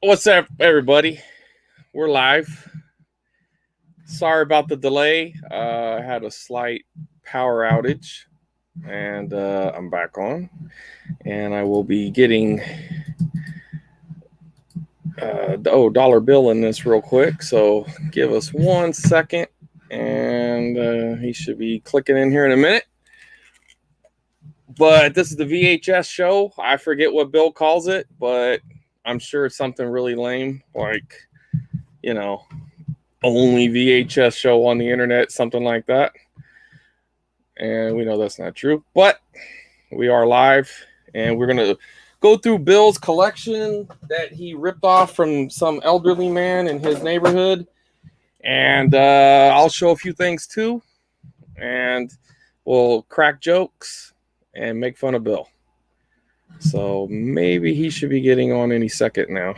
What's up, everybody? We're live. Sorry about the delay. I had a slight power outage, and I'm back on. And I will be getting dollar bill in this real quick. So give us 1 second, and he should be clicking in here in a minute. But this is the VHS show. I forget what Bill calls it, but I'm sure it's something really lame, like, only VHS show on the internet, something like that. And we know that's not true, but we are live, and we're going to go through Bill's collection that he ripped off from some elderly man in his neighborhood. And I'll show a few things too, and we'll crack jokes and make fun of Bill. So maybe he should be getting on any second now.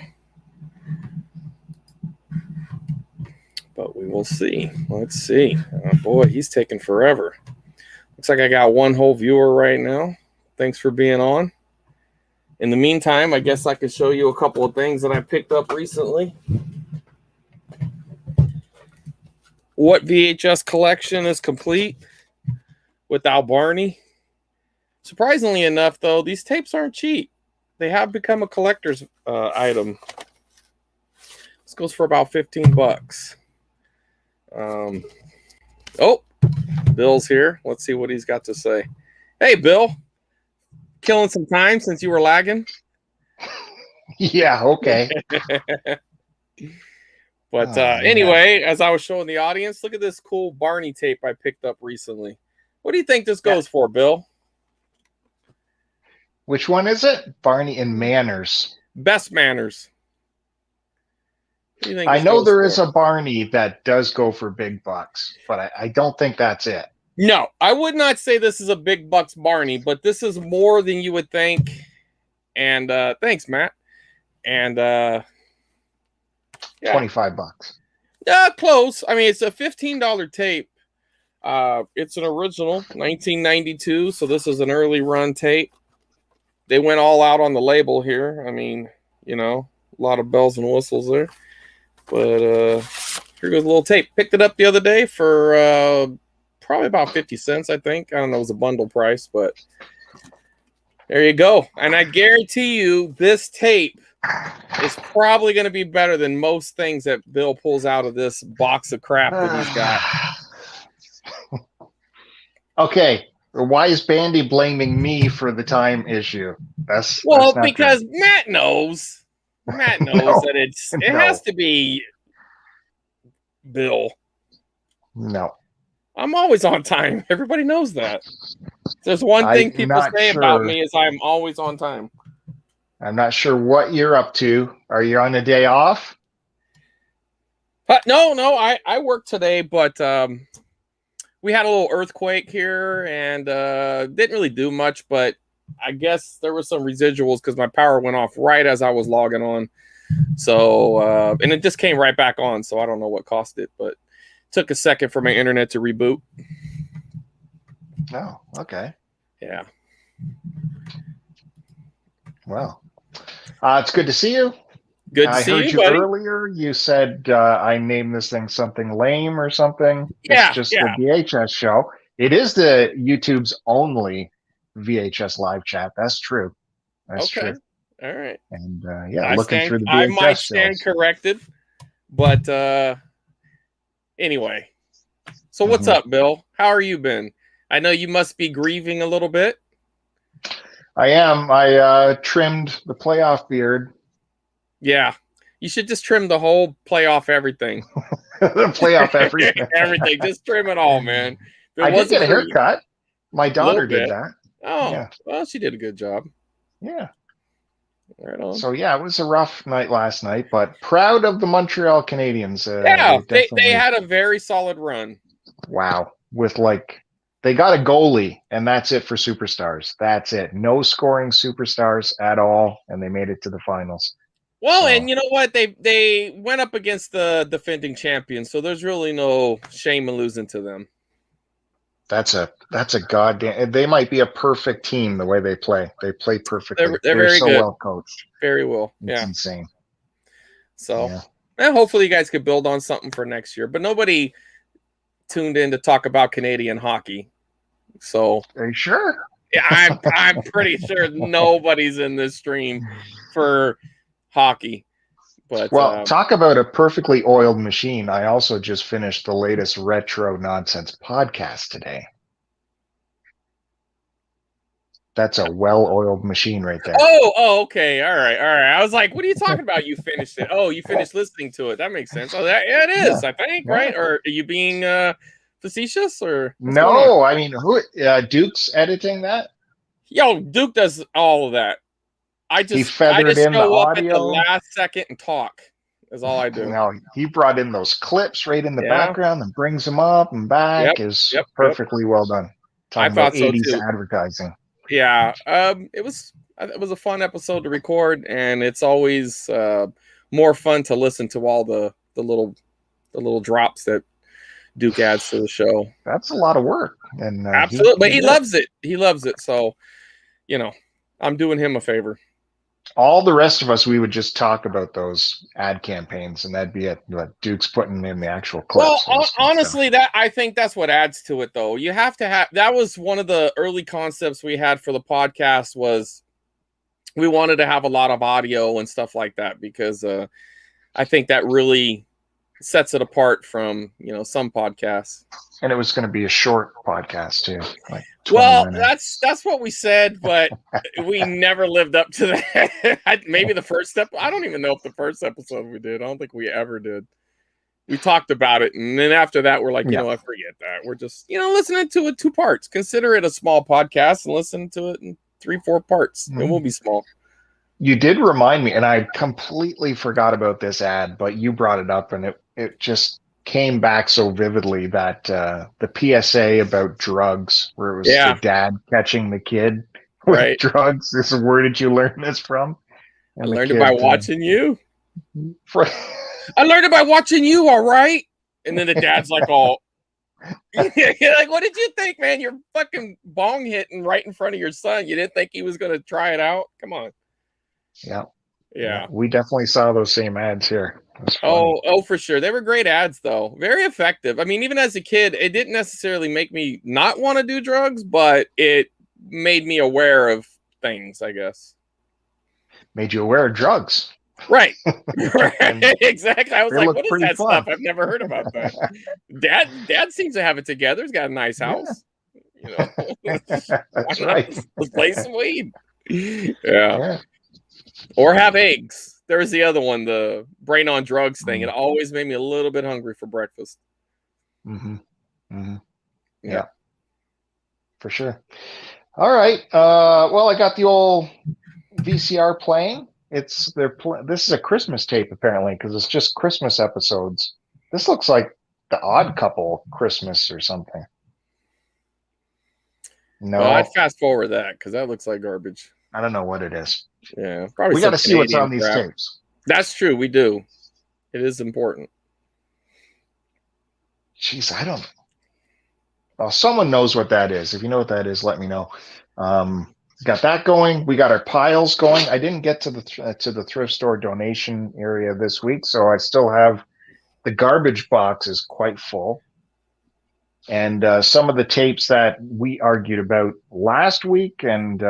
But we will see. Let's see. Oh boy, he's taking forever. Looks like I got one whole viewer right now. Thanks for being on. In the meantime, I guess I could show you a couple of things that I picked up recently. What VHS collection is complete without Barney? Surprisingly enough, though, these tapes aren't cheap. They have become a collector's item. This goes for about $15. Bill's here. Let's see what he's got to say. Hey, Bill. Killing some time since you were lagging? Yeah, okay. But anyway, as I was showing the audience, look at this cool Barney tape I picked up recently. What do you think this goes for, Bill? Which one is it? Barney and Manners. Best Manners. I know there is a Barney that does go for big bucks, but I don't think that's it. No, I would not say this is a big bucks Barney, but this is more than you would think. And thanks, Matt. And yeah. $25. Close. I mean, it's a $15 tape. It's an original 1992, so this is an early run tape. They went all out on the label here. I mean, a lot of bells and whistles there. But here goes a little tape. Picked it up the other day for probably about 50 cents, I think. I don't know, it was a bundle price, but there you go. And I guarantee you this tape is probably going to be better than most things that Bill pulls out of this box of crap that he's got. Okay. Why is Bandy blaming me for the time issue? That's because good. Matt knows. Matt knows that it has to be Bill. No. I'm always on time. Everybody knows that. There's one thing people say about me is I'm always on time. I'm not sure what you're up to. Are you on a day off? No. I work today, but we had a little earthquake here and didn't really do much, but I guess there were some residuals because my power went off right as I was logging on. So, and it just came right back on. So I don't know what caused it, but it took a second for my internet to reboot. Oh, okay. Yeah. Well, it's good to see you. Good to see you, I heard you buddy. earlier. You said I named this thing something lame or something. Yeah, it's just the VHS show. It is the YouTube's only VHS live chat. That's true. That's true. All right. And looking through the VHS I might stand corrected, but anyway. So what's up, Bill? How are you been? I know you must be grieving a little bit. I am. I trimmed the playoff beard. Yeah. You should just trim the whole playoff everything. The playoff everything. Everything. Just trim it all, man. I did get a haircut. My daughter did that. Oh, yeah. Well, she did a good job. Yeah. Right on. So, yeah, it was a rough night last night, but proud of the Montreal Canadiens. They had a very solid run. Wow. With they got a goalie, and that's it for superstars. That's it. No scoring superstars at all, and they made it to the finals. Well, and you know what? They went up against the defending champions, so there's really no shame in losing to them. That's a goddamn. They might be a perfect team the way they play. They play perfectly. They're very so good. well coached. Very well. It's Yeah. insane. So, yeah. hopefully you guys could build on something for next year. But nobody tuned in to talk about Canadian hockey. So, are you sure? Yeah, I'm pretty sure nobody's in this stream for hockey. But well, talk about a perfectly oiled machine. I also just finished the latest Retro Nonsense podcast today. That's a well-oiled machine right there. Oh, okay. All right. I was like, what are you talking about? You finished it. Oh, you finished listening to it. That makes sense. Oh, it is, I think, right? Or are you being facetious or what's going on? No, I mean, who Duke's editing that? Yo, Duke does all of that. I just show up at the last second and talk. Is all I do. No, he brought in those clips right in the background and brings them up and back. Perfectly well done. Talking about 80s advertising. Yeah, it was a fun episode to record, and it's always more fun to listen to all the little drops that Duke adds to the show. That's a lot of work, and absolutely, but he loves it. He loves it, so I'm doing him a favor. All the rest of us, we would just talk about those ad campaigns, and that'd be it. But Duke's putting in the actual clips. Well, honestly, I think that's what adds to it, though. You have to have. That was one of the early concepts we had for the podcast. Was we wanted to have a lot of audio and stuff like that because I think that really sets it apart from some podcasts. And it was going to be a short podcast too. Like minutes. that's what we said, but we never lived up to that. Maybe the first step. I don't even know if the first episode we did. I don't think we ever did. We talked about it, and then after that, we're like, I forget that. We're just listening to it 2 parts. Consider it a small podcast and listen to it in 3-4 parts. It will be small. You did remind me, and I completely forgot about this ad, but you brought it up, and it just came back so vividly that the PSA about drugs, where it was the dad catching the kid with drugs. This is, where did you learn this from? And I learned it by watching you. I learned it by watching you, all right? And then the dad's like, you're like, what did you think, man? You're fucking bong hitting right in front of your son. You didn't think he was going to try it out? Come on. Yeah. We definitely saw those same ads here. Oh, for sure. They were great ads, though. Very effective. I mean, even as a kid, it didn't necessarily make me not want to do drugs, but it made me aware of things, I guess. Made you aware of drugs. Right. Exactly. I was like, what is that stuff? I've never heard about that. Dad seems to have it together. He's got a nice house. That's right. Let's play some weed. Yeah. Or have eggs. There's the other one, the brain on drugs thing. It always made me a little bit hungry for breakfast. Yeah. For sure. All right. Well, I got the old VCR playing. This is a Christmas tape, apparently, because it's just Christmas episodes. This looks like the Odd Couple Christmas or something. No. Well, I'd fast forward that because that looks like garbage. I don't know what it is. Yeah, probably. We got to see what's on these tapes. That's true. We do. It is important. Jeez, I don't. Well, someone knows what that is. If you know what that is, let me know. Got that going. We got our piles going. I didn't get to the thrift store donation area this week, so I still have the garbage box is quite full. And some of the tapes that we argued about last week, and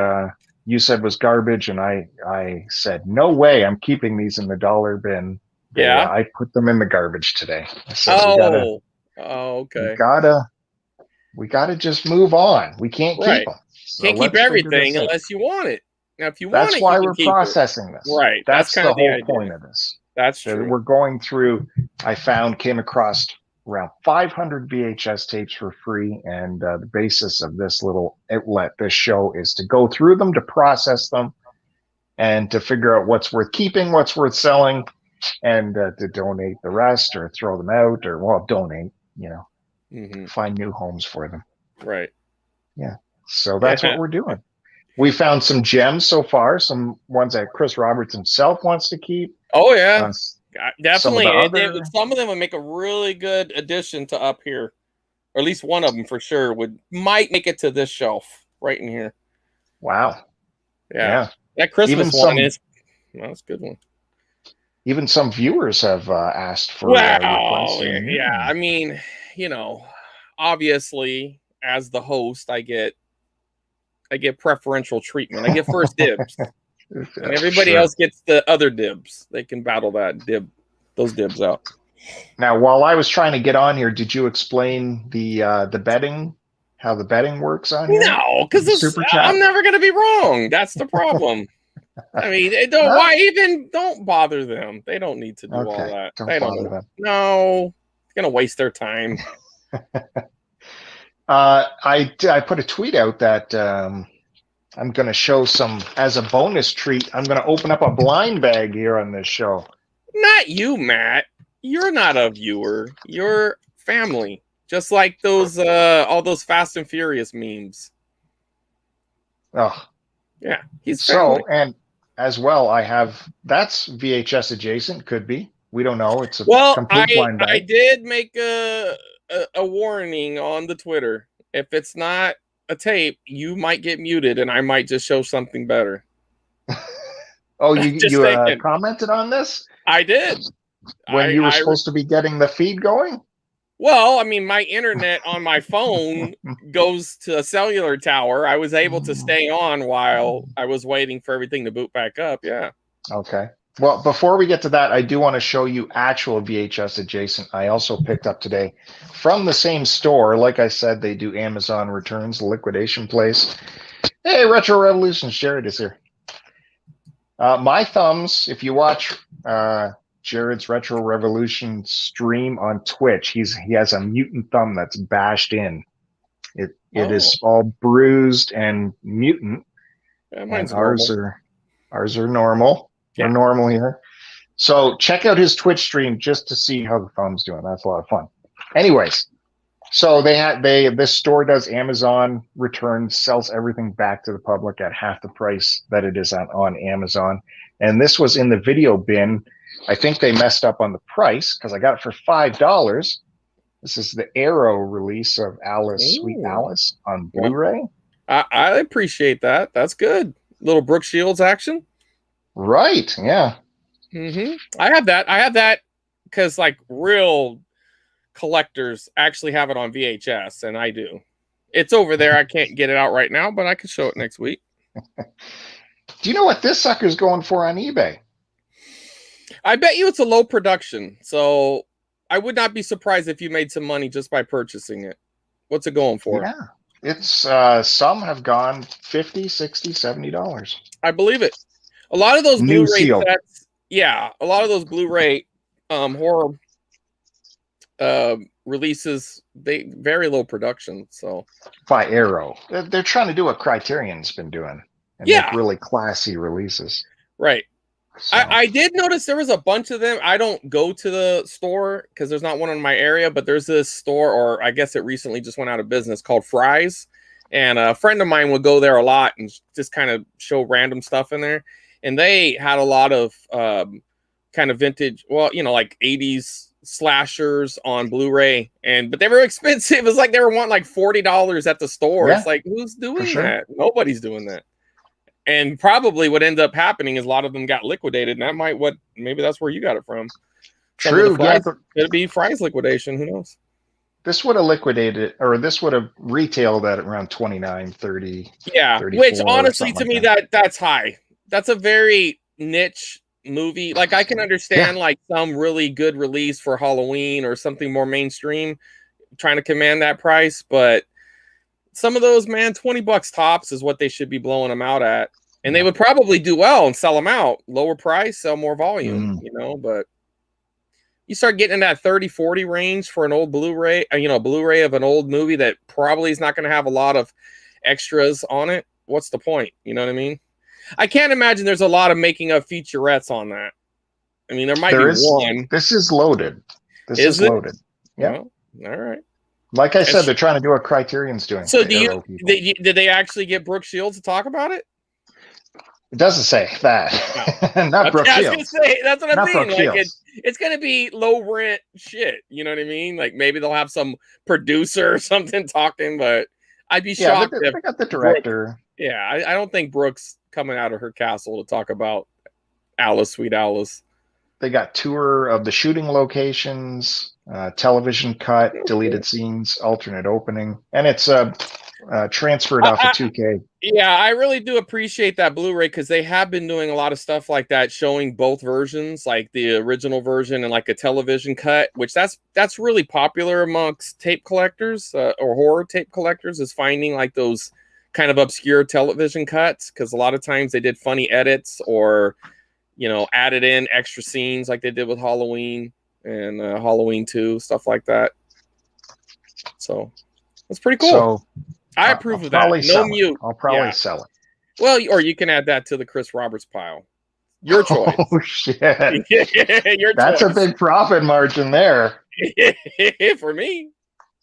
you said was garbage, and I said no way. I'm keeping these in the dollar bin. Yeah, I put them in the garbage today. Okay. We gotta just move on. We can't keep them. So can't keep everything unless you want it. Now, if you want it, that's why we're processing this. Right. That's the whole point of this. That's true. We're going through. Came across around 500 VHS tapes for free, and the basis of this little outlet, this show, is to go through them, to process them, and to figure out what's worth keeping, what's worth selling, and to donate the rest, or throw them out, or donate. Find new homes for them. Right. Yeah. So that's what we're doing. We found some gems so far, some ones that Chris Roberts himself wants to keep. Oh, yeah. Definitely. Some of them would make a really good addition to up here. or at least one of them for sure might make it to this shelf right in here. Wow. Yeah. That Christmas one is that's a good one. Even some viewers have asked for requests. Yeah. I mean, you know, obviously as the host, I get preferential treatment. I get first dibs. And everybody else gets the other dibs. They can battle those dibs out. Now, while I was trying to get on here, did you explain the betting, how the betting works on here? No, because I'm never going to be wrong. That's the problem. I mean, don't bother them. They don't need to do all that. Don't bother them. No, it's going to waste their time. I put a tweet out that I'm going to show some, as a bonus treat, I'm going to open up a blind bag here on this show. Not you, Matt. You're not a viewer. You're family. Just like those all those Fast and Furious memes. Oh. Yeah, he's family. So, and as well, I have, that's VHS adjacent, could be. We don't know. It's a complete blind bag. I did make a warning on the Twitter. If it's not a tape, you might get muted, and I might just show something better. Oh, you commented on this? I did. When you were supposed to be getting the feed going? Well, I mean, my internet on my phone goes to a cellular tower. I was able to stay on while I was waiting for everything to boot back up. Yeah. Okay. Well, before we get to that, I do want to show you actual VHS adjacent I also picked up today from the same store. Like I said, they do Amazon returns, the liquidation place. Hey, Retro Revolution, Jared is here. My thumbs, if you watch Jared's Retro Revolution stream on Twitch, he has a mutant thumb that's bashed in. It is all bruised and mutant. Yeah, mine's ours are normal. Yeah. We're normal here. So check out his Twitch stream just to see how the thumb's doing. That's a lot of fun. Anyways, so this store does Amazon returns, sells everything back to the public at half the price that it is on Amazon. And this was in the video bin. I think they messed up on the price because I got it for $5. This is the Arrow release of Alice, Sweet Alice on Blu-ray. I appreciate that. That's good. Little Brooke Shields action. Right. Yeah. Mm-hmm. I have that because like real collectors actually have it on VHS, and I do. It's over there. I can't get it out right now, but I can show it next week. Do you know what this sucker's going for on eBay? I bet you it's a low production, so I would not be surprised if you made some money just by purchasing it. What's it going for? Yeah, it's some have gone $50, $60, $70. I believe it. A lot of those Blu-ray sets, a lot of those Blu-ray horror releases, they very low production. So by Arrow, they're trying to do what Criterion's been doing, and make really classy releases. Right. So. I did notice there was a bunch of them. I don't go to the store because there's not one in my area, but there's this store, or I guess it recently just went out of business, called Fry's. And a friend of mine would go there a lot and just kind of show random stuff in there. And they had a lot of kind of vintage, like 80s slashers on Blu-ray. But they were expensive. It was like they were wanting like $40 at the store. Yeah, it's like, who's doing that? Nobody's doing that. And probably what ended up happening is a lot of them got liquidated, and maybe that's where you got it from. True. It'd be Fry's liquidation. Who knows? This would have liquidated, or this would have retailed at around $29, $30. Yeah, which honestly, to me, that's high. That's a very niche movie. Like I can understand like some really good release for Halloween or something more mainstream trying to command that price, but some of those, man, $20 tops is what they should be blowing them out at. And they would probably do well and sell them out. Lower price, sell more volume, but you start getting in that 30-40 range for an old Blu-ray, Blu-ray of an old movie that probably is not going to have a lot of extras on it. What's the point? You know what I mean? I can't imagine there's a lot of making of featurettes on that. I mean, there might be one. This is loaded. This is loaded. Yeah. Well, all right. Like I said, they're trying to do what Criterion's doing. So did they actually get Brooke Shields to talk about it? It doesn't say that. No. Not Brooke I was gonna Shields. say that's what I'm Not saying. Brooke Like Shields. it's gonna be low rent shit. You know what I mean? Like maybe they'll have some producer or something talking, but I'd be Yeah, shocked if they got the Brooke. director. Yeah, I don't think Brooke's coming out of her castle to talk about Alice, Sweet Alice. They got tour of the shooting locations, television cut, Okay. deleted scenes, alternate opening, and it's transferred off of I, 2K. Yeah, I really do appreciate that Blu-ray because they have been doing a lot of stuff like that, showing both versions, like the original version and like a television cut, which that's really popular amongst tape collectors or horror tape collectors, is finding like those kind of obscure television cuts because a lot of times they did funny edits or added in extra scenes like they did with Halloween and Halloween 2, stuff like that. So it's pretty cool. So I I'll approve of that. probably No sell it. mute. I'll probably Yeah. sell it. Well, or you can add that to the Chris Roberts pile. Your choice. Oh shit! Your That's a choice. big profit margin there. For me.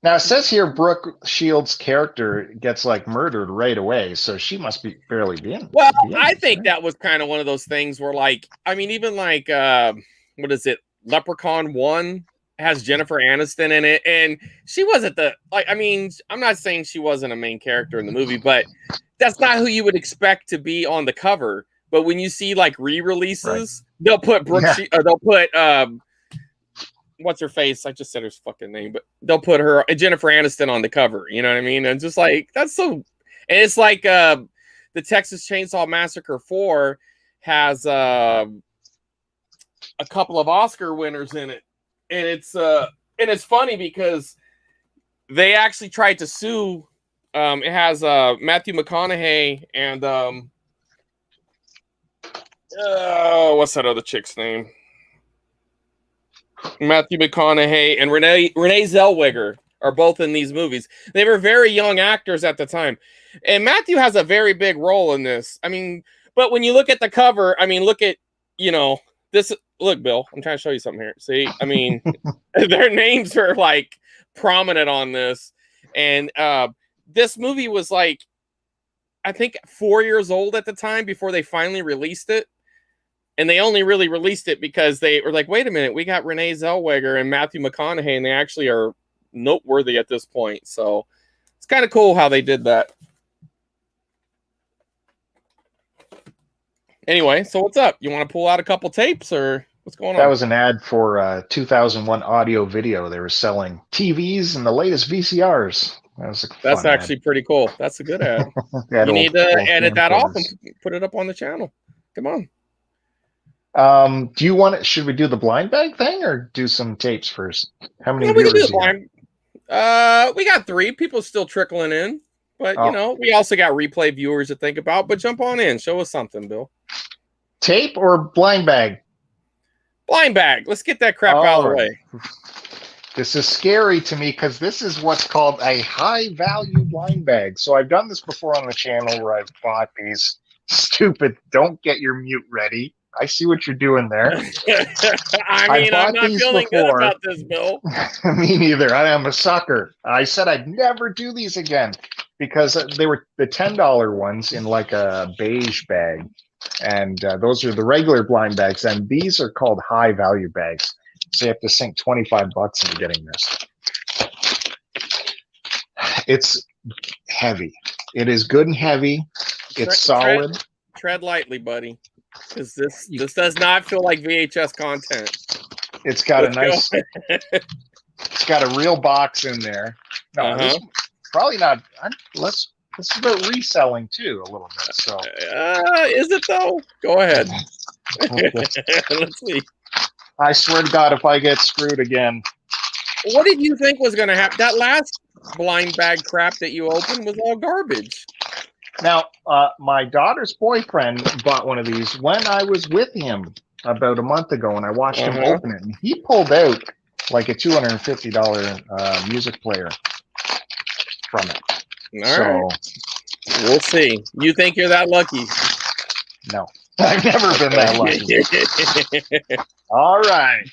Now it says here Brooke Shields' character gets like murdered right away, so she must be barely Well, be in I this, think right? that was kind of one of those things where, like, I mean, even like, what is it? Leprechaun 1 has Jennifer Aniston in it, and she wasn't I mean, I'm not saying she wasn't a main character in the movie, but that's not who you would expect to be on the cover. But when you see like Right. re-releases, they'll put Yeah. they'll put what's her face? I just said her fucking name, but they'll put her Jennifer Aniston on the cover. You know what I mean? And just like that's so, and it's like the Texas Chainsaw Massacre 4 has a couple of Oscar winners in it, and it's funny because they actually tried to sue. It has Matthew McConaughey and what's that other chick's name? Matthew McConaughey and Renee Zellweger are both in these movies. They were very young actors at the time, and Matthew has a very big role in this. I mean, but when you look at the cover, I mean, look at this. Look, Bill, I'm trying to show you something here. See, I mean, their names are like prominent on this, and this movie was like, I think 4 years old at the time before they finally released it. And they only really released it because they were like, wait a minute, we got Renee Zellweger and Matthew McConaughey, and they actually are noteworthy at this point. So it's kind of cool how they did that. Anyway, so what's up? You want to pull out a couple tapes or what's going on? That was an ad for 2001 Audio Video. They were selling TVs and the latest VCRs. That was a That's fun actually pretty cool. That's a good ad. You need to edit that off and put it up on the channel. Come on. Do you want it? Should we do the blind bag thing or do some tapes first? How many No, we can do viewers the do you have? blind. We got 3 people still trickling in, but we also got replay viewers to think about. But jump on in, show us something, Bill. Tape or blind bag? Blind bag. Let's get that crap out of the way. This is scary to me because this is what's called a high value blind bag. So I've done this before on the channel where I've bought these stupid. Don't get your mute ready. I see what you're doing there. I mean, I'm not feeling good about this, Bill. Me neither. I am a sucker. I said I'd never do these again because they were the $10 ones in like a beige bag. And those are the regular blind bags. And these are called high value bags. So you have to sink $25 into getting this. It's heavy. It is good and heavy. It's solid. Tread lightly, buddy. Because this does not feel like VHS content. It's got a nice. It's got a real box in there. No, this probably not. This is about reselling too a little bit. So is it though? Go ahead. Let's see. I swear to God, if I get screwed again. What did you think was going to happen? That last blind bag crap that you opened was all garbage. Now, my daughter's boyfriend bought one of these when I was with him about a month ago, and I watched him open it. And he pulled out like a $250 music player from it. All right. We'll see. You think you're that lucky? No, I've never been that lucky. All right.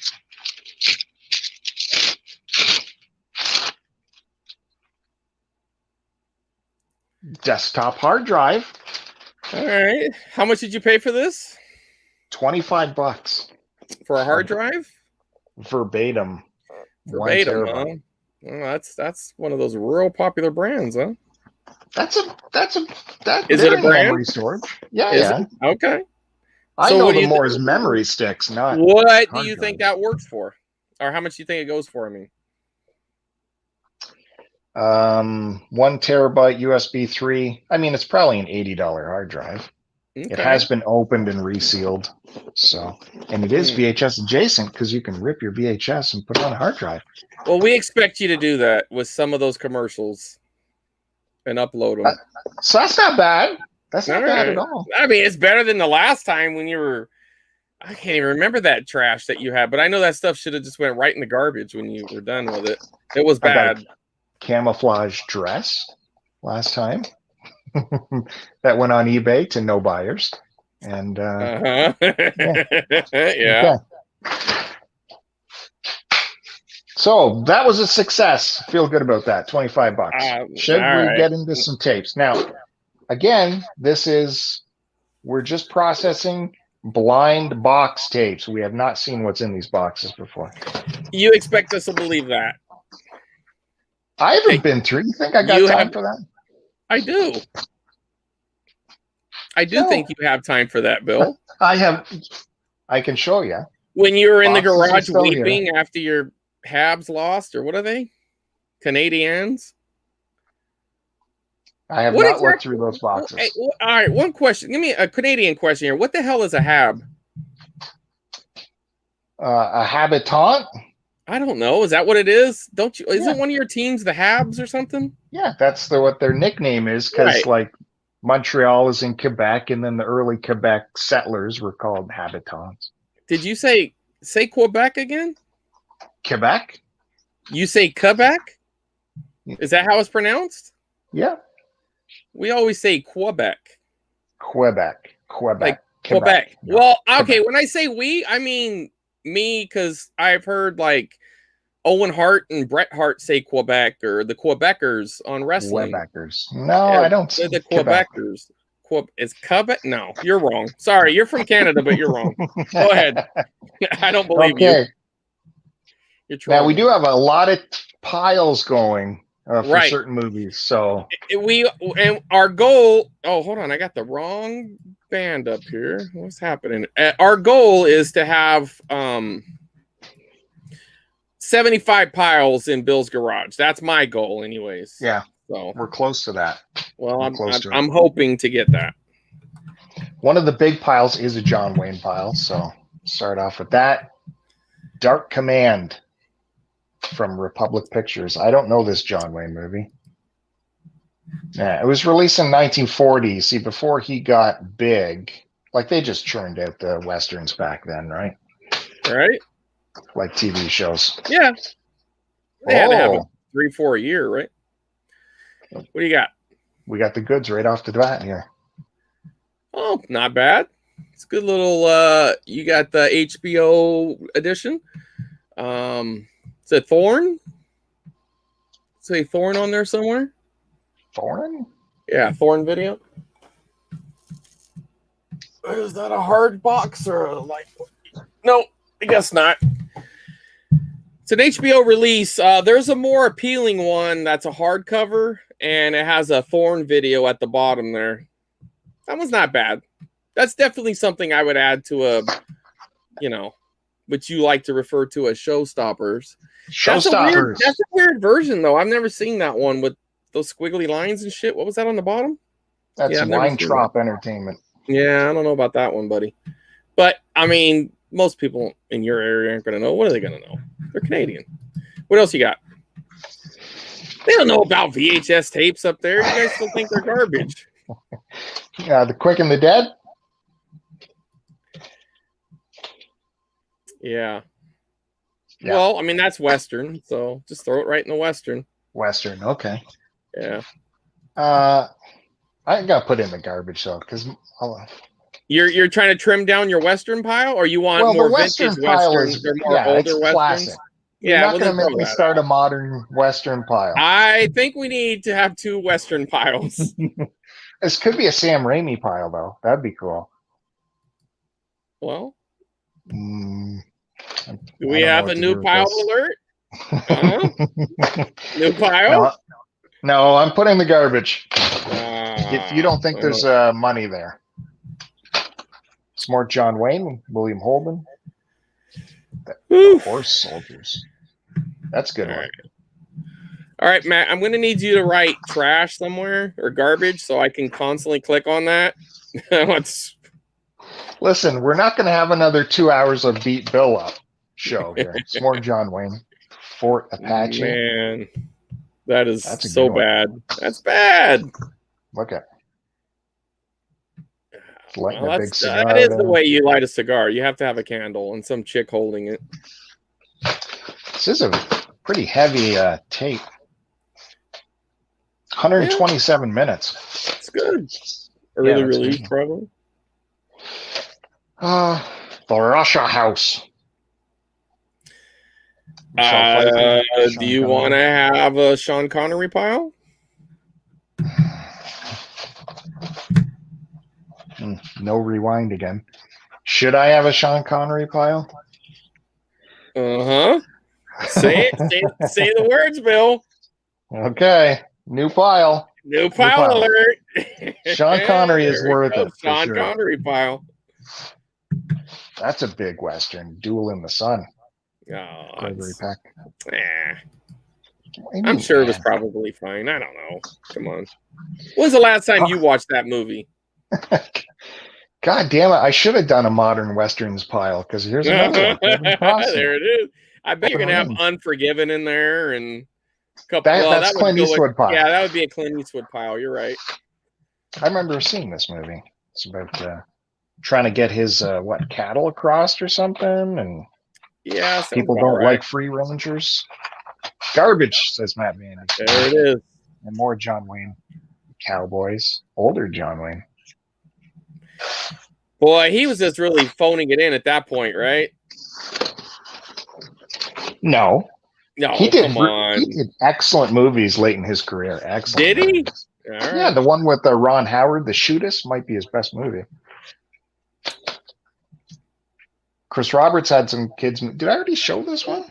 Desktop hard drive. All right. How much did you pay for this? $25 For a hard drive? verbatim. One Verbatim, huh? terabyte. Well, that's one of those real popular brands, huh? Is it a in brand? memory storage. Yeah, Is yeah. it? Okay. I So know what do them you more as memory sticks, not what do hard you think drives. that works for? Or how much do you think it goes for? I mean, 1 terabyte USB 3. I mean, it's probably an $80 hard drive. It okay. has been opened and resealed. So, and it is VHS adjacent because you can rip your VHS and put it on a hard drive. Well, we expect you to do that with some of those commercials and upload them. So that's not bad. That's not bad at all. I mean, it's better than the last time when you were. I can't even remember that trash that you had, but I know that stuff should have just went right in the garbage when you were done with it. It was bad. I got a camouflage dress last time that went on eBay to no buyers, and yeah. Okay. So that was a success. Feel good about that. $25. Should we get into some tapes now? Again, we're just processing blind box tapes. We have not seen what's in these boxes before. You expect us to believe that? I haven't been through. You think I got time for that? I do. I do think you have time for that, Bill. I can show you. When you were in the garage weeping after your Habs lost, or what are they? Canadians? I have not looked through those boxes. Hey, all right, one question. Give me a Canadian question here. What the hell is a Hab? A habitant? I don't know. Is that what it is? Don't you? Isn't one of your teams the Habs or something? Yeah, that's what their nickname is, because like Montreal is in Quebec, and then the early Quebec settlers were called habitants. Did you say Quebec again? Quebec? You say Quebec? Is that how it's pronounced? Yeah. We always say Quebec. Quebec. Like Quebec. No, well, okay, Quebec. When I say we, I mean me, because I've heard like Owen Hart and Bret Hart say Quebec, or the Quebecers on wrestling. Quebecers. No, I don't. They're the Quebecers. Is Quebec? No, you're wrong. Sorry, you're from Canada, but you're wrong. Go ahead. I don't believe you. You're trolling. Now we do have a lot of piles going for certain movies. So and our goal. Oh, hold on, I got the wrong band up here. What's happening? Our goal is to have 75 piles in Bill's garage. That's my goal, anyways. Yeah. So we're close to that. Well, I'm hoping to get that. One of the big piles is a John Wayne pile, so start off with that. Dark Command from Republic Pictures. I don't know this John Wayne movie. Yeah, it was released in 1940. See, before he got big, like they just churned out the westerns back then, right? Right. Like TV shows. Yeah. They had to have 3-4 a year, right? What do you got? We got the goods right off the bat here. Oh, not bad. It's a good little you got the HBO edition. Is it Thorn? Say Thorn on there somewhere? Thorn? Yeah, Thorn video. Is that a hard box or like? No, I guess not. It's an HBO release. There's a more appealing one that's a hardcover, and it has a Thorn video at the bottom there. That one's not bad. That's definitely something I would add to a, which you like to refer to as showstoppers. Showstoppers. That's a weird version, though. I've never seen that one with those squiggly lines and shit. What was that on the bottom? That's Weintraub Entertainment. Yeah, I don't know about that one, buddy. But, I mean, most people in your area aren't going to know. What are they going to know? They're Canadian. What else you got? They don't know about VHS tapes up there. You guys still think they're garbage. The Quick and the Dead? Yeah. Well, I mean, that's Western, so just throw it right in the Western. Western, okay. Yeah. I got to put in the garbage, though, because... You're trying to trim down your Western pile, or you want more the Western vintage pile Westerns or more older Westerns? Classic. You're Yeah, not well, going then to make throw me that start out. a modern Western pile. I think we need to have 2 Western piles. This could be a Sam Raimi pile, though. That'd be cool. Well, Mm, do I we don't know have what a to new do with pile this. alert? Huh? New pile? No, no, I'm putting the garbage. If you Ah, don't think there's money there. It's more John Wayne, William Holden. The Horse Soldiers. That's a good one. All right, Matt, I'm going to need you to write trash somewhere or garbage so I can constantly click on that. Listen, we're not going to have another 2 hours of Beat Bill Up show here. It's more John Wayne. Fort Apache. Man, that is That's a so good one. bad. That's bad. Look at Well, lighting a big cigar. that is the way you light a cigar. You have to have a candle and some chick holding it. This is a pretty heavy tape. 127 minutes. It's good. Early that's release, good. probably. The Russia House. Do you want to have a Sean Connery pile? No rewind again. Should I have a Sean Connery pile? Say it. Say the words, Bill. Okay. New pile. New pile alert. Sean Connery is worth it. Sean sure. Connery pile. That's a big Western. Duel in the Sun. Oh, Gregory Peck. I'm sure it was probably fine. I don't know. Come on. When was the last time you watched that movie? God damn it. I should have done a modern Westerns pile because here's another one. There it is. I bet you're going to have Unforgiven in there and a couple. That's Clint Eastwood pile. Yeah, that would be a Clint Eastwood pile. You're right. I remember seeing this movie. It's about trying to get his cattle across or something, and yeah, people don't like free rangers. Garbage, says Matt Mandy. There it is. And more John Wayne cowboys, older John Wayne. Boy, he was just really phoning it in at that point, right? No, he did. Come on. He did excellent movies late in his career. Excellent. Did he? Right. Yeah, the one with Ron Howard, The Shootist, might be his best movie. Chris Roberts had some kids. Did I already show this one?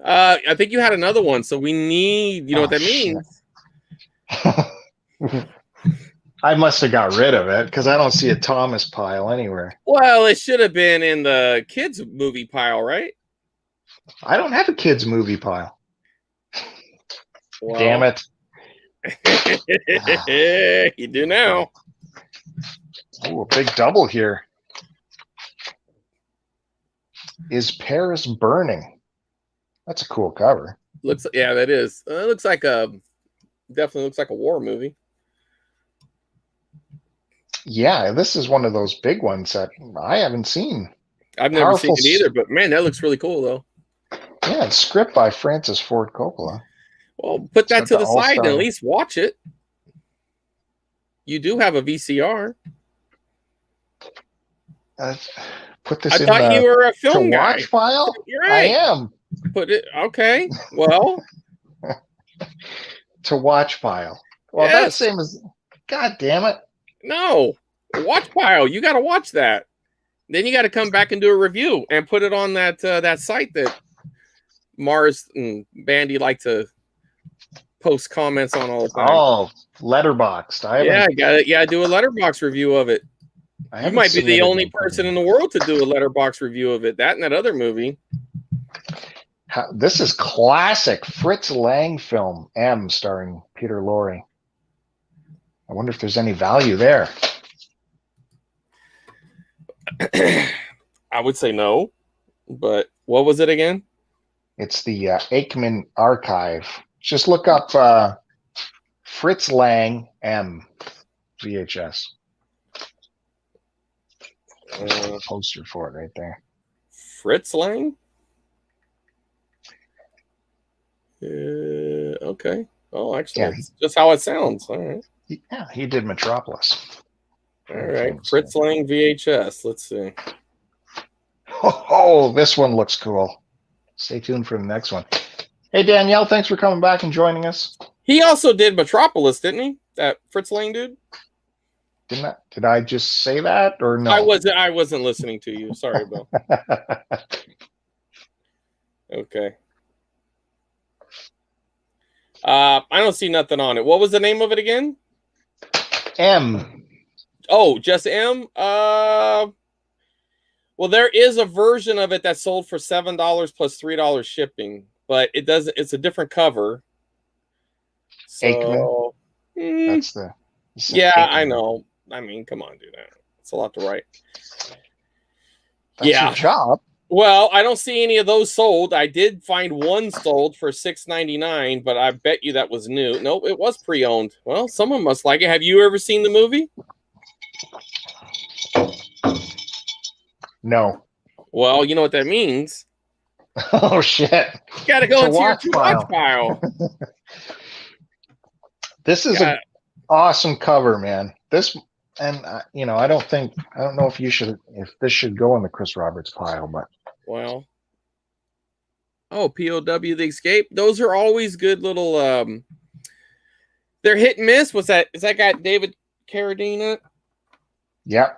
I think you had another one, so we need. You know what that means? I must have got rid of it because I don't see a Thomas pile anywhere. Well, it should have been in the kids movie pile, right? I don't have a kids movie pile. Well, damn it. You do now. Oh, a big double here. Is Paris Burning? That's a cool cover. Yeah, that is. It looks like definitely looks like a war movie. Yeah, this is one of those big ones that I haven't seen. I've never seen it either, but man, that looks really cool though. Yeah, it's script by Francis Ford Coppola. Well, put that to the side and at least watch it. You do have a VCR. Put this I thought you were a film guy. Watch file? You're right. I am. Put it. Okay. Well. To watch file. Well, yes. That's the same as. God damn it. No. Watch pile. You got to watch that. Then you got to come back and do a review and put it on that site that Mars and Bandy like to post comments on all the time. Oh, Letterboxd. Yeah, do a Letterboxd review of it. You might be the only person in the world to do a Letterboxd review of it. That and that other movie. This is classic Fritz Lang film, M, starring Peter Lorre. I wonder if there's any value there. I would say no, but what was it again? It's the Aikman Archive. Just look up Fritz Lang M VHS. Poster for it right there. Fritz Lang? Okay. Oh, actually, it's just how it sounds. All right. Yeah, he did Metropolis. All right. Fritz Lang VHS. Let's see. Oh, this one looks cool. Stay tuned for the next one. Hey, Danielle, thanks for coming back and joining us. He also did Metropolis, didn't he? That Fritz Lang dude. Did I just say that or no? I wasn't listening to you. Sorry, Bill. Okay. I don't see nothing on it. What was the name of it again? M. Oh, just M. Well, there is a version of it that sold for $7 plus $3 shipping, but it doesn't. It's a different cover. So, That's the. Yeah, Aikman. I know. I mean, come on, dude. It's a lot to write. That's your job. Well, I don't see any of those sold. I did find one sold for $6.99, but I bet you that was new. Nope, it was pre-owned. Well, someone must like it. Have you ever seen the movie? No. Well, you know what that means. Oh, shit. You got to go into your watch pile. This is an awesome cover, man. This, and I don't know if this should go in the Chris Roberts pile, but. Well. Oh, POW The Escape. Those are always good little, they're hit and miss. Is that got David Carradine? Yep.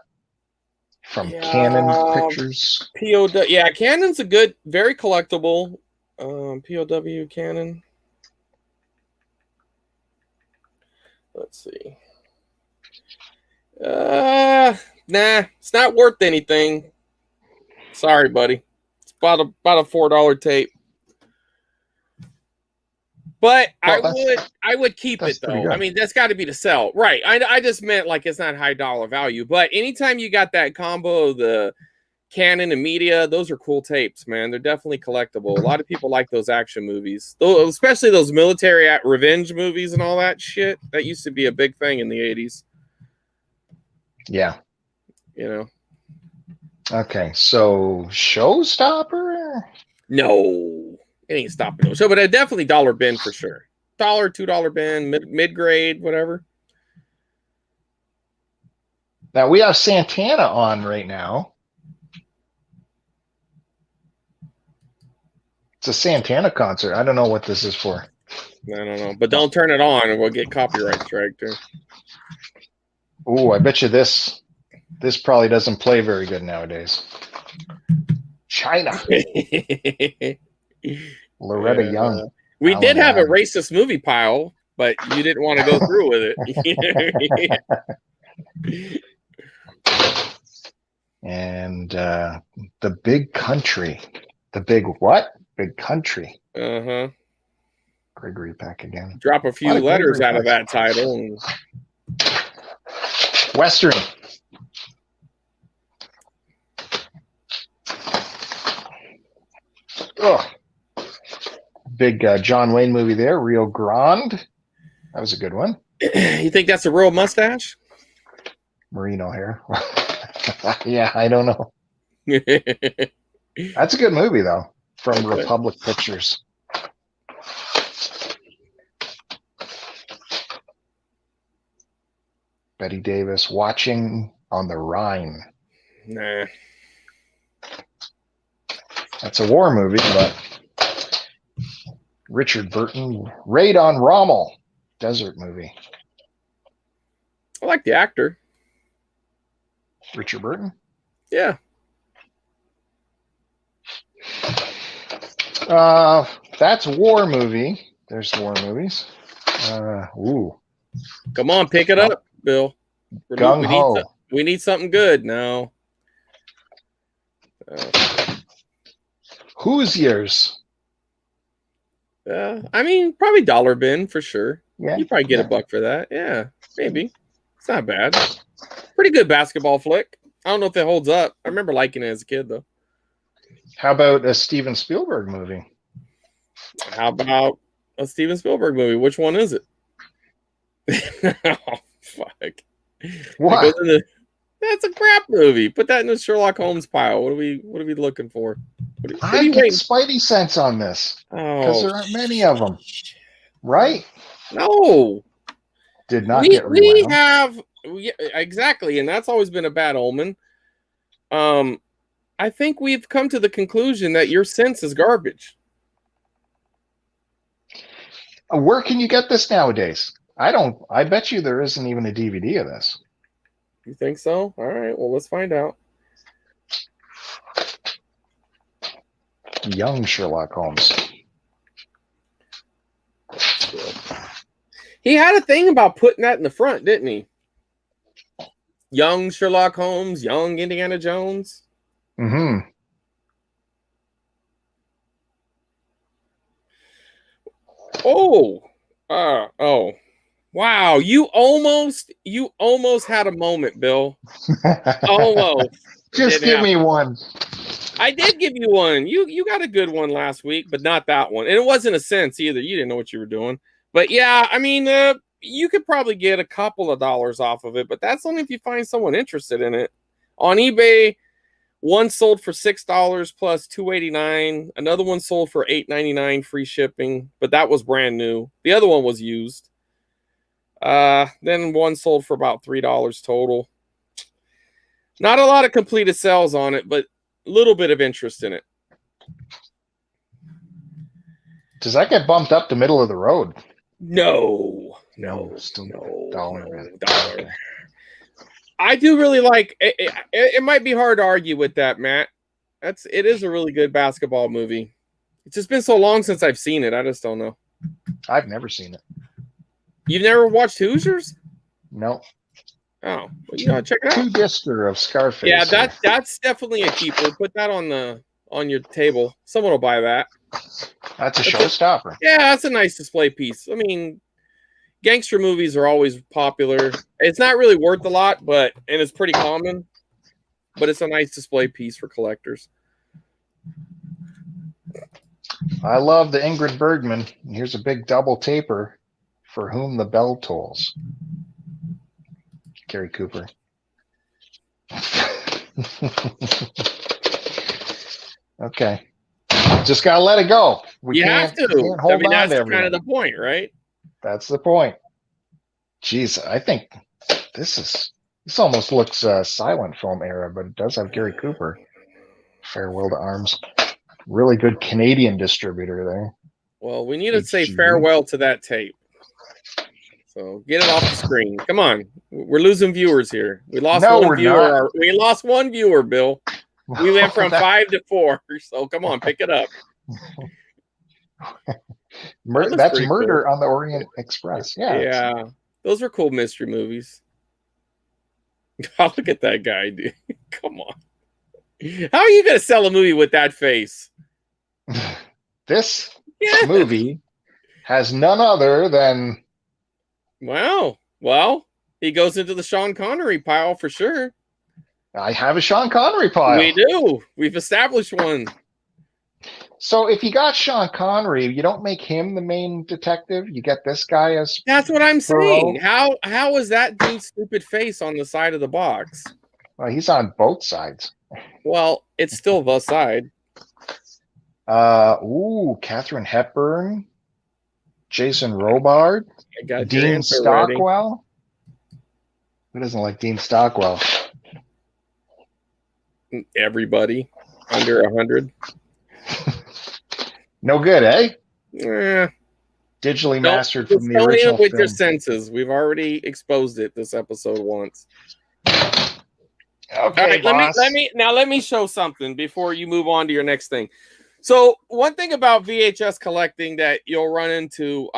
From Canon Pictures. POW. Yeah, Canon's a good, very collectible. POW Canon. Let's see. Nah, it's not worth anything. Sorry, buddy. It's about a $4 tape. But I would keep it though. I mean, that's got to be to sell, right? I just meant like it's not high dollar value. But anytime you got that combo of the Canon and media, those are cool tapes, man. They're definitely collectible. A lot of people like those action movies, especially those military revenge movies and all that shit. That used to be a big thing in the 80s. Yeah. Okay, so Showstopper? No, it ain't stopping no show, but a definitely dollar bin for sure. $2 bin, mid grade, whatever. Now we have Santana on right now. It's a Santana concert. I don't know what this is for. I don't know, but don't turn it on, and we'll get copyright strike too. Ooh, I bet you this probably doesn't play very good nowadays. China. Loretta Young. We did have a racist movie pile, but you didn't want to go through with it. And The Big Country. The Big what? Big Country. Uh-huh. Gregory Peck again. Drop a few letters out of that title. And... Western. Oh, big John Wayne movie there, Rio Grande. That was a good one. You think that's a real mustache? Merino hair. Yeah, I don't know. That's a good movie, though, from Republic Pictures. Betty Davis, Watching on the Rhine. Nah. That's a war movie, but Richard Burton, Raid on Rommel, desert movie. I like the actor. Richard Burton? Yeah. That's a war movie. There's war movies. Ooh. Come on, pick it up, Bill. Gung Ho. We need something good now. Who's yours? I mean, probably dollar bin for sure. Yeah, you probably get $1 for that. Yeah, maybe. It's not bad. Pretty good basketball flick. I don't know if it holds up. I remember liking it as a kid, though. How about a Steven Spielberg movie? How about a Steven Spielberg movie? Which one is it? Oh, fuck. What? That's a crap movie. Put that in the Sherlock Holmes pile. What are we looking for? I get Spidey sense on this. Because there aren't many of them. Right? No. Did not get rewound. Exactly, and that's always been a bad omen. I I think we've come to the conclusion that your sense is garbage. Where can you get this nowadays? I bet you there isn't even a DVD of this. You think so? All right, well, let's find out. Young Sherlock Holmes. He had a thing about putting that in the front, didn't he? Young Sherlock Holmes, young Indiana Jones. Mm-hmm. Oh. Wow, you almost had a moment, Bill. Almost. Just give me one. I did give you one. You got a good one last week, but not that one. And it wasn't a sense either. You didn't know what you were doing. But yeah, I mean, you could probably get a couple of dollars off of it, but that's only if you find someone interested in it. On eBay, one sold for $6 plus $2.89. Another one sold for $8.99 free shipping, but that was brand new. The other one was used. Then one sold for about $3 total. Not a lot of completed sales on it, but a little bit of interest in it. Does that get bumped up the middle of the road? No. Dollar. I do really like it. It might be hard to argue with that, Matt. It is a really good basketball movie. It's just been so long since I've seen it. I just don't know. I've never seen it. You've never watched Hoosiers? No. Oh, well, check it out. Two discer of Scarface. Yeah, that's definitely a keeper. Put that on your table. Someone will buy that. That's a showstopper. Yeah, that's a nice display piece. I mean, gangster movies are always popular. It's not really worth a lot, and it's pretty common. But it's a nice display piece for collectors. I love the Ingrid Bergman. Here's a big double taper. For Whom the Bell Tolls. Gary Cooper. Okay. Just got to let it go. You have to. Hold on that's to kind of the point, right? That's the point. Jeez, I think this almost looks silent film era, but it does have Gary Cooper. Farewell to Arms. Really good Canadian distributor there. Well, we need to say farewell to that tape. So get it off the screen. Come on. We're losing viewers here. We lost one viewer. We lost one viewer, Bill. We went from 5 to 4. So come on, pick it up. That's Murder on the Orient Express. Yeah. Yeah. Those are cool mystery movies. Look at that guy, dude. Come on. How are you going to sell a movie with that face? This movie has none other than... Wow. Well, he goes into the Sean Connery pile for sure. I have a Sean Connery pile. We do. We've established one. So if you got Sean Connery, you don't make him the main detective. You get this guy as... That's what I'm saying. How is that dude's stupid face on the side of the box? Well, he's on both sides. Well, it's still the side. Katharine Hepburn, Jason Robard, Dean Stockwell. Who doesn't like Dean Stockwell? Everybody under 100. No good, eh? Yeah. Digitally mastered from the original with film. Your senses. We've already exposed it this episode once. Okay, all right, let me show something before you move on to your next thing. So one thing about VHS collecting that you'll run into,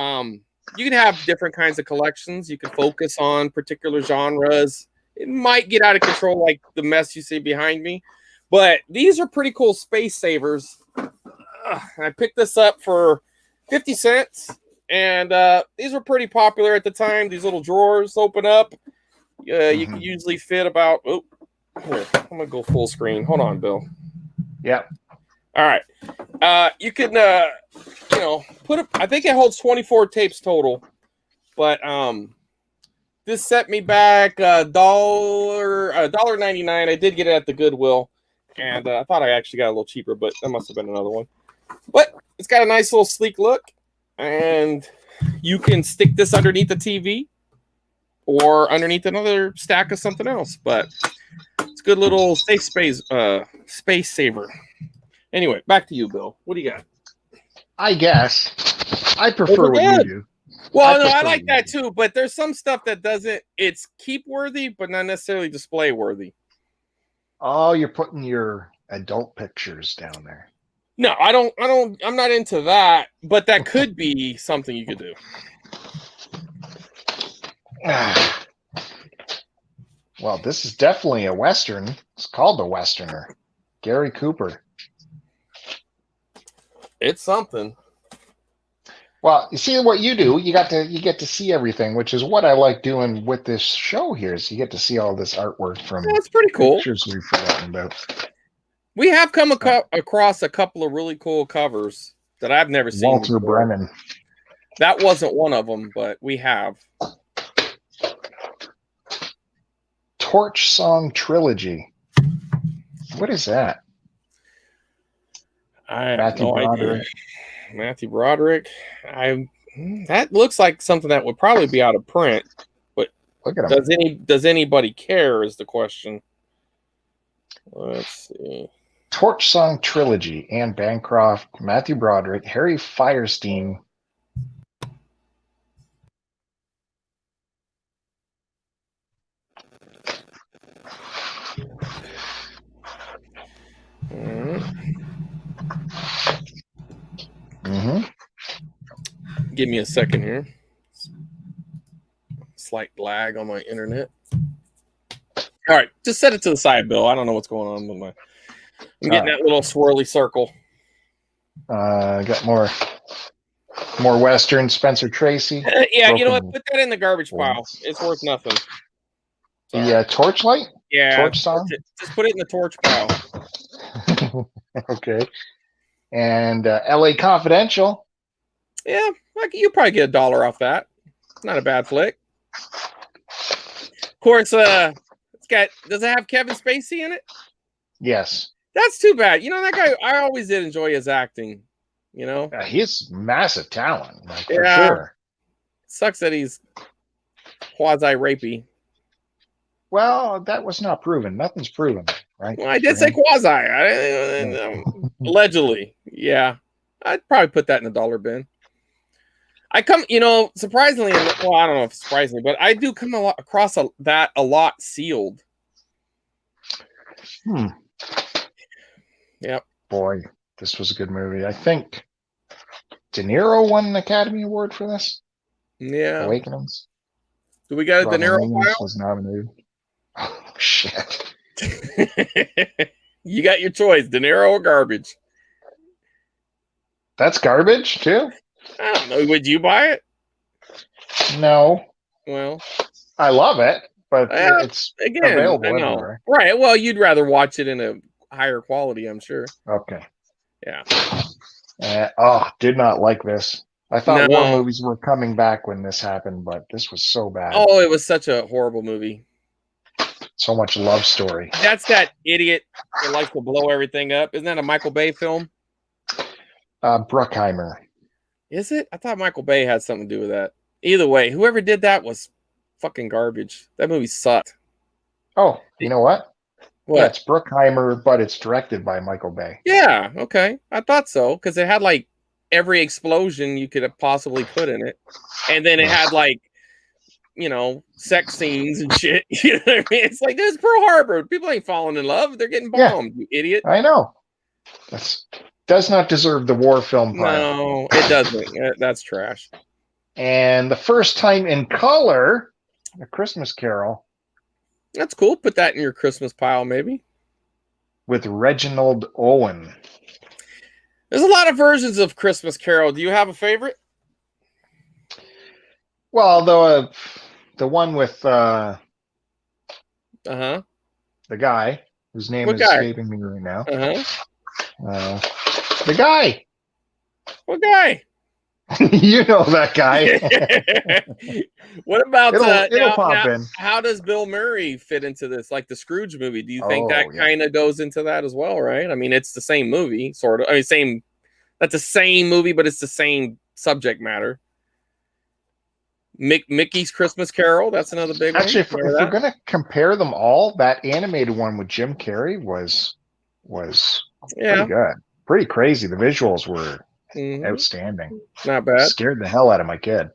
you can have different kinds of collections. You can focus on particular genres. It might get out of control like the mess you see behind me, but these are pretty cool space savers. I picked this up for 50 cents, and these were pretty popular at the time. These little drawers open up. You can usually fit about... Here, I'm going to go full screen. Hold on, Bill. Yeah. All right. You can, put up... I think it holds 24 tapes total, but this set me back $1.99. I did get it at the Goodwill, and I thought I actually got a little cheaper, but that must have been another one. But it's got a nice little sleek look, and you can stick this underneath the TV or underneath another stack of something else. But it's good little safe space saver. Anyway, back to you, Bill. What do you got? I guess I Those prefer are what you good. do. Well, no, I prefer like what that you too, but there's some stuff that doesn't. It's keep worthy, but not necessarily display worthy. Oh, you're putting your adult pictures down there. No, I don't. I'm not into that, but that could be something you could do. Well, this is definitely a Western. It's called the Westerner. Gary Cooper. It's something. Well, you see what you do. You get to see everything, which is what I like doing with this show here. Is you get to see all this artwork from That's pretty cool. pictures we've forgotten about. We have come across a couple of really cool covers that I've never seen. Walter before. Brennan. That wasn't one of them, but we have. Torch Song Trilogy. What is that? I have Matthew no Broderick. idea. Matthew Broderick. That looks like something that would probably be out of print. But Look at him. Does anybody care? Is the question. Let's see. Torch Song Trilogy. Anne Bancroft, Matthew Broderick, Harry Firestein. Mm-hmm. Give me a second here. Slight lag on my internet. All right, just set it to the side, Bill. I don't know what's going on with I'm getting that little swirly circle. Got more Western. Spencer Tracy. Yeah, you know what? Put that in the garbage pile. It's worth nothing. Sorry. The Torchlight? Yeah. Torch Song? Just put it in the torch pile. Okay. And LA Confidential. Yeah, you probably get $1 off that. Not a bad flick. Of course, does it have Kevin Spacey in it? Yes. That's too bad. You know, that guy, I always did enjoy his acting, you know? He's massive talent, for sure. Sucks that he's quasi-rapey. Well, that was not proven. Nothing's proven, right? Well, I did say quasi. Allegedly. Yeah. I'd probably put that in the dollar bin. Surprisingly, well, I don't know if it's surprisingly, but I do come across that a lot sealed. Yep. Boy, this was a good movie. I think De Niro won an Academy Award for this. Yeah. Awakenings. Do we got a De Niro file? Was nominated. Oh, shit. You got your choice, De Niro or garbage. That's garbage, too? I don't know. Would you buy it? No. Well, I love it, but it's available everywhere. Right. Well, you'd rather watch it in a higher quality, I'm sure. Okay. Yeah. Did not like this. I thought war movies were coming back when this happened, but this was so bad. Oh, it was such a horrible movie. So much love story. That's that idiot that likes to blow everything up. Isn't that a Michael Bay film? Bruckheimer. Is it? I thought Michael Bay had something to do with that. Either way, whoever did that was fucking garbage. That movie sucked. Oh, you know what? What? Yeah, it's Bruckheimer, but it's directed by Michael Bay. Yeah, okay. I thought so, because it had like every explosion you could have possibly put in it. And then it had like, sex scenes and shit. You know what I mean? It's like, there's Pearl Harbor. People ain't falling in love. They're getting bombed, you idiot. I know. Does not deserve the war film pile. No, it doesn't. That's trash. And The First Time in Color, A Christmas Carol. That's cool. Put that in your Christmas pile, maybe. With Reginald Owen. There's a lot of versions of Christmas Carol. Do you have a favorite? Well, the one with the guy whose name is escaping me right now. The guy. What guy? You know that guy. What about it'll pop in. How does Bill Murray fit into this? Like the Scrooge movie? Do you think that kind of goes into that as well? Right? I mean, it's the same movie, sort of. I mean, that's the same movie, but it's the same subject matter. Mickey's Christmas Carol. That's another big Actually, one. if we're gonna compare them all, that animated one with Jim Carrey was pretty good, pretty crazy. The visuals were outstanding. Not bad. Scared the hell out of my kid.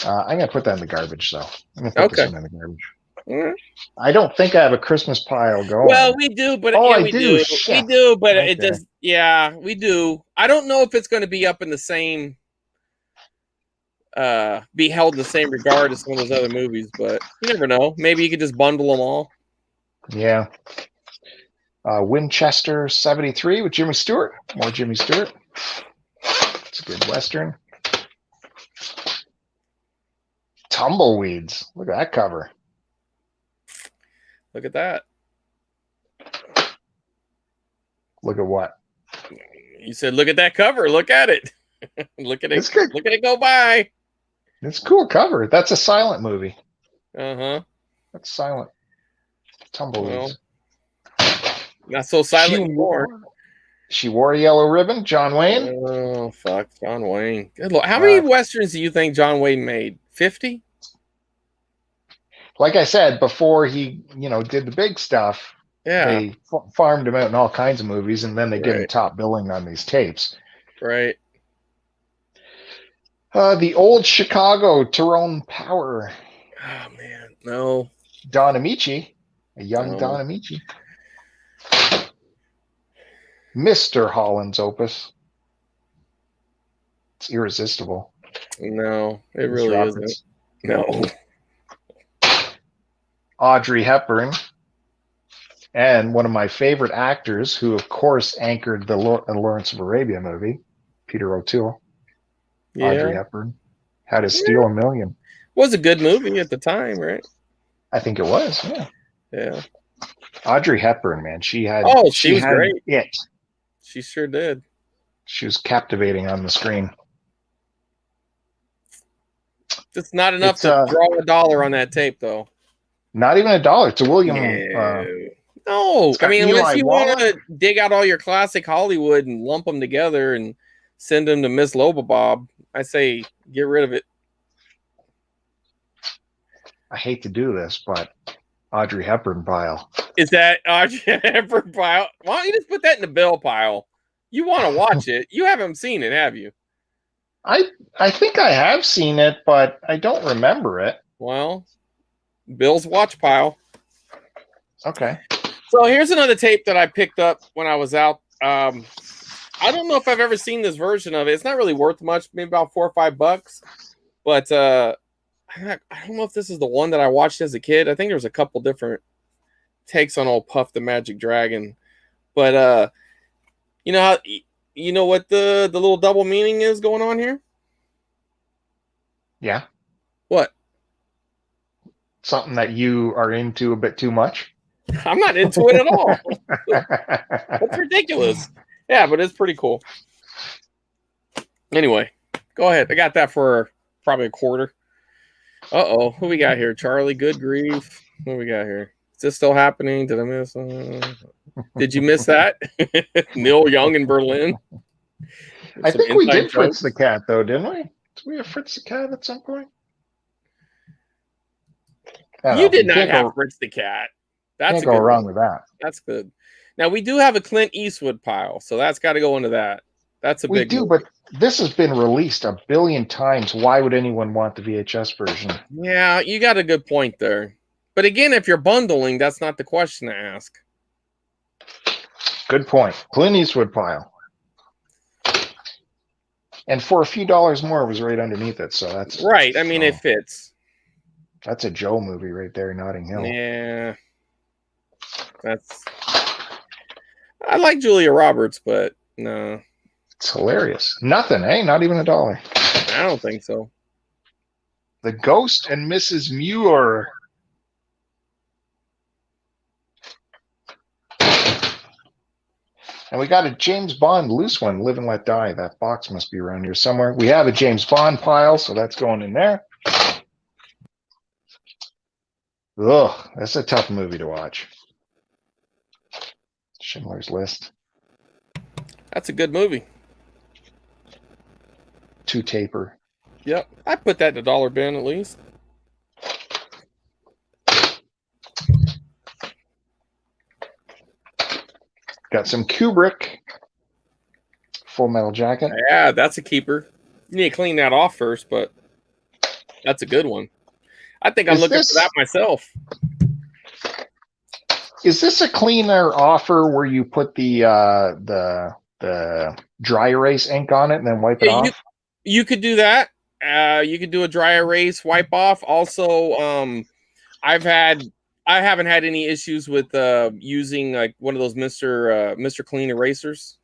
I'm gonna put that in the garbage, though. I'm gonna put this one in the garbage. I don't think I have a Christmas pile going. Well, we do, but I do. We do, but Okay. it does. Yeah, we do. I don't know if it's going to be up in the same, be held in the same regard as some of those other movies. But you never know. Maybe you could just bundle them all. Yeah. Winchester 73 with Jimmy Stewart. More Jimmy Stewart. It's a good Western. Tumbleweeds. Look at that cover. Look at that. Look at what? You said, look at that cover. Look at it. Look at it. It's good. Look at it go by. It's a cool cover. That's a silent movie. That's silent. Tumbleweeds. Well, not so silent anymore. She wore a yellow ribbon. John Wayne. Oh, fuck. John Wayne. Good Lord. How many Westerns do you think John Wayne made? 50? Like I said, before he, did the big stuff, they farmed him out in all kinds of movies, and then they give him top billing on these tapes. Right. The old Chicago Tyrone Power. Oh, man. No. Don Amici. A young Don Amici. Mr. Holland's Opus. It's irresistible. No, it really isn't. No. Audrey Hepburn. And one of my favorite actors, who of course anchored the Lawrence of Arabia movie, Peter O'Toole. Yeah. Audrey Hepburn. How to Steal a Million. Was a good movie at the time, right? I think it was, yeah. Yeah. Audrey Hepburn, man. She was great. She sure did. She was captivating on the screen. It's not enough to draw $1 on that tape, though. Not even $1. It's a William. No, I mean, unless you want to dig out all your classic Hollywood and lump them together and send them to Miss Lobabob, I say get rid of it. I hate to do this, but Audrey Hepburn pile. Is that Audrey Hepburn pile? Why don't you just put that in the Bill pile? You want to watch it. You haven't seen it, have you? I think I have seen it, but I don't remember it. Well, Bill's watch pile. Okay. So here's another tape that I picked up when I was out. I don't know if I've ever seen this version of it. It's not really worth much, maybe about $4 or $5. But I don't know if this is the one that I watched as a kid. I think there was a couple different takes on old Puff the Magic Dragon. But you know what the little double meaning is going on here? Yeah. What? Something that you are into a bit too much? I'm not into it at all. That's ridiculous. Yeah, but it's pretty cool. Anyway, go ahead. I got that for probably $0.25. Uh-oh. Who we got here? Charlie, good grief. What we got here? Is this still happening? Did I miss? Did you miss that? Neil Young in Berlin? I think we did Fritz the Cat, though, didn't we? Did we have Fritz the Cat at some point? You did not have Fritz the Cat. Can't go wrong with that. That's good. Now, we do have a Clint Eastwood pile, so that's got to go into that. That's a big one. But this has been released 1 billion times. Why would anyone want the VHS version? Yeah, you got a good point there. But again, if you're bundling, that's not the question to ask. Good point. Clint Eastwood pile. And for a few dollars more, it was right underneath it. So that's right. I mean, it fits. That's a Joe movie right there, Notting Hill. Yeah. I like Julia Roberts, but no. It's hilarious. Nothing, eh? Not even $1. I don't think so. The Ghost and Mrs. Muir. And we got a James Bond loose one, Live and Let Die. That box must be around here somewhere. We have a James Bond pile, so that's going in there. Ugh, that's a tough movie to watch. Schindler's List. That's a good movie. 2 taper. Yep. I put that in the dollar bin at least. Got some Kubrick Full Metal Jacket. Yeah, that's a keeper. You need to clean that off first, but that's a good one. I think I'm looking for that myself. Is this a cleaner offer where you put the dry erase ink on it and then wipe it off? You could do that. You could do a dry erase wipe off. Also, I haven't had any issues with using like one of those Mr. Clean erasers.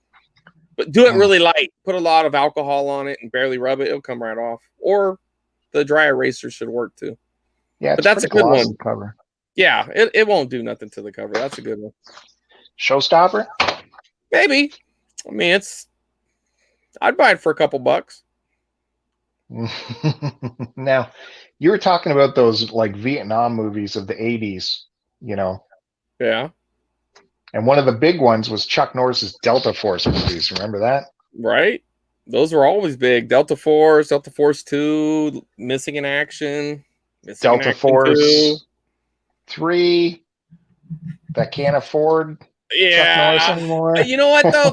But do it really light. Put a lot of alcohol on it and barely rub it. It'll come right off. Or the dry eraser should work too. Yeah, but that's a good one. Cover. Yeah, it won't do nothing to the cover. That's a good one. Showstopper? Maybe. I mean, I'd buy it for a couple bucks. Now, you were talking about those like Vietnam movies of the 80s, you know. Yeah. And one of the big ones was Chuck Norris's Delta Force movies. Remember that? Right. Those were always big. Delta Force 2, Missing in Action. Delta Force 3 that can't afford Chuck Norris anymore. You know what though?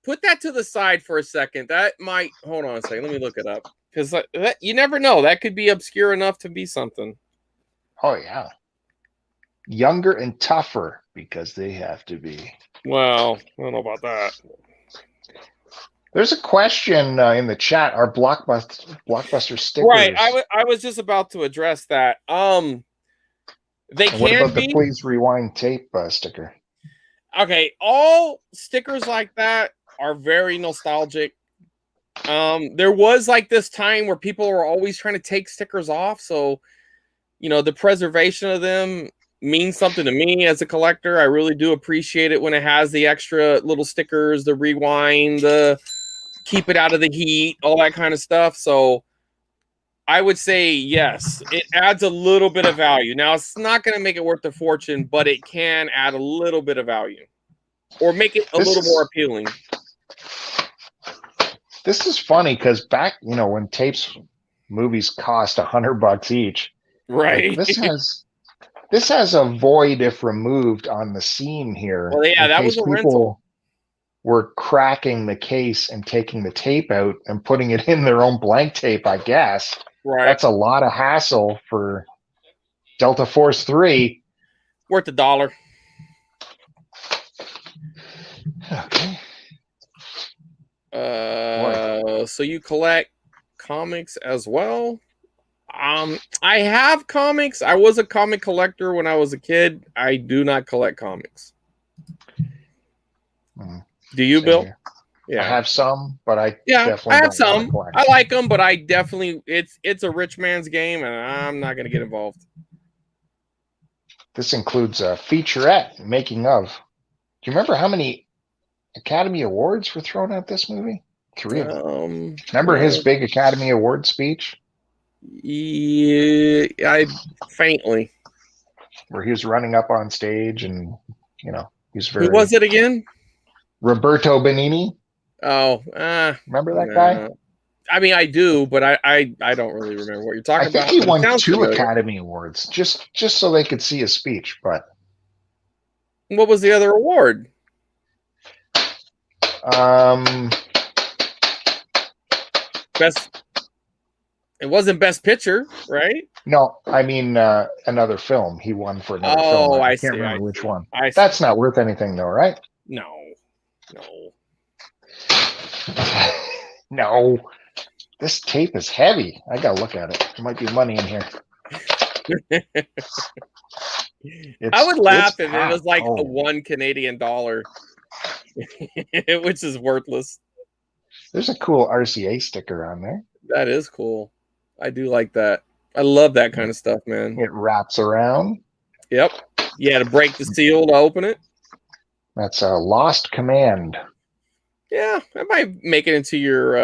Put that to the side for a second. That might hold on a second. Let me look it up because you never know. That could be obscure enough to be something. Oh yeah, Younger and Tougher because they have to be. Well, I don't know about that. There's a question in the chat. Are blockbuster stickers? Right. I was just about to address that. They can be. What about the Please Rewind tape sticker? Okay, all stickers like that are very nostalgic. There was like this time where people were always trying to take stickers off, so you know the preservation of them means something to me as a collector. I really do appreciate it when it has the extra little stickers, the rewind, the keep it out of the heat, all that kind of stuff. So I would say yes, it adds a little bit of value. Now, it's not going to make it worth a fortune, but it can add a little bit of value or make it a little more appealing. This is funny because back, you know, when movies cost $100 each, right? Like this has a void if removed on the seam here. Well, yeah, that was a rental. Were cracking the case and taking the tape out and putting it in their own blank tape, I guess. Right. That's a lot of hassle for Delta Force 3. Worth $1. Okay. So you collect comics as well? I have comics. I was a comic collector when I was a kid. I do not collect comics. Do you, Bill? Yeah, I have some, but I have some. I like them, but I definitely it's a rich man's game, and I'm not going to get involved. This includes a featurette making of. Do you remember how many Academy Awards were thrown at this movie? 3 of them. Remember his big Academy Award speech? Yeah, I faintly. Where he was running up on stage, and you know he's very. Who was it again? Roberto Benigni. Oh, remember that guy? I mean, I do, but I don't really remember what you're talking about. I think he won 2 Academy Awards just so they could see his speech. But what was the other award? Best. It wasn't Best Picture, right? No, I mean another film. He won for another film. I can't remember which one. That's not worth anything, though, right? No. No. This tape is heavy. I gotta look at it. There might be money in here. I would laugh if it was like a $1 Canadian, which is worthless. There's a cool RCA sticker on there. That is cool. I do like that. I love that kind of stuff, man. It wraps around. Yep. You had to break the seal to open it. That's a Lost Command. Yeah, that might make it into your.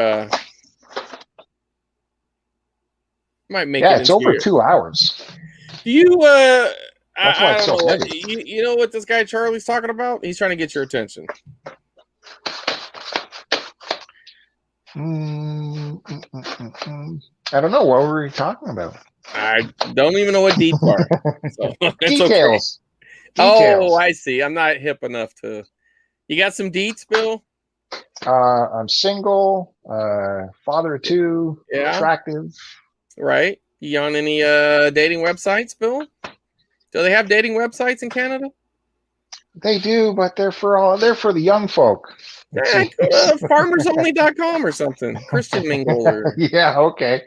It's over 2 hours. Do you? That's why it's so heavy. You know what this guy Charlie's talking about? He's trying to get your attention. I don't know. What were we talking about? I don't even know what deets are. So it's okay. Details. Oh, I see. I'm not hip enough to. You got some deets, Bill? I'm single, father of two, attractive. Right. You on any dating websites, Bill? Do they have dating websites in Canada? They do, but they're for the young folk. Go to farmersonly.com or something. Christian Mingle or yeah, okay.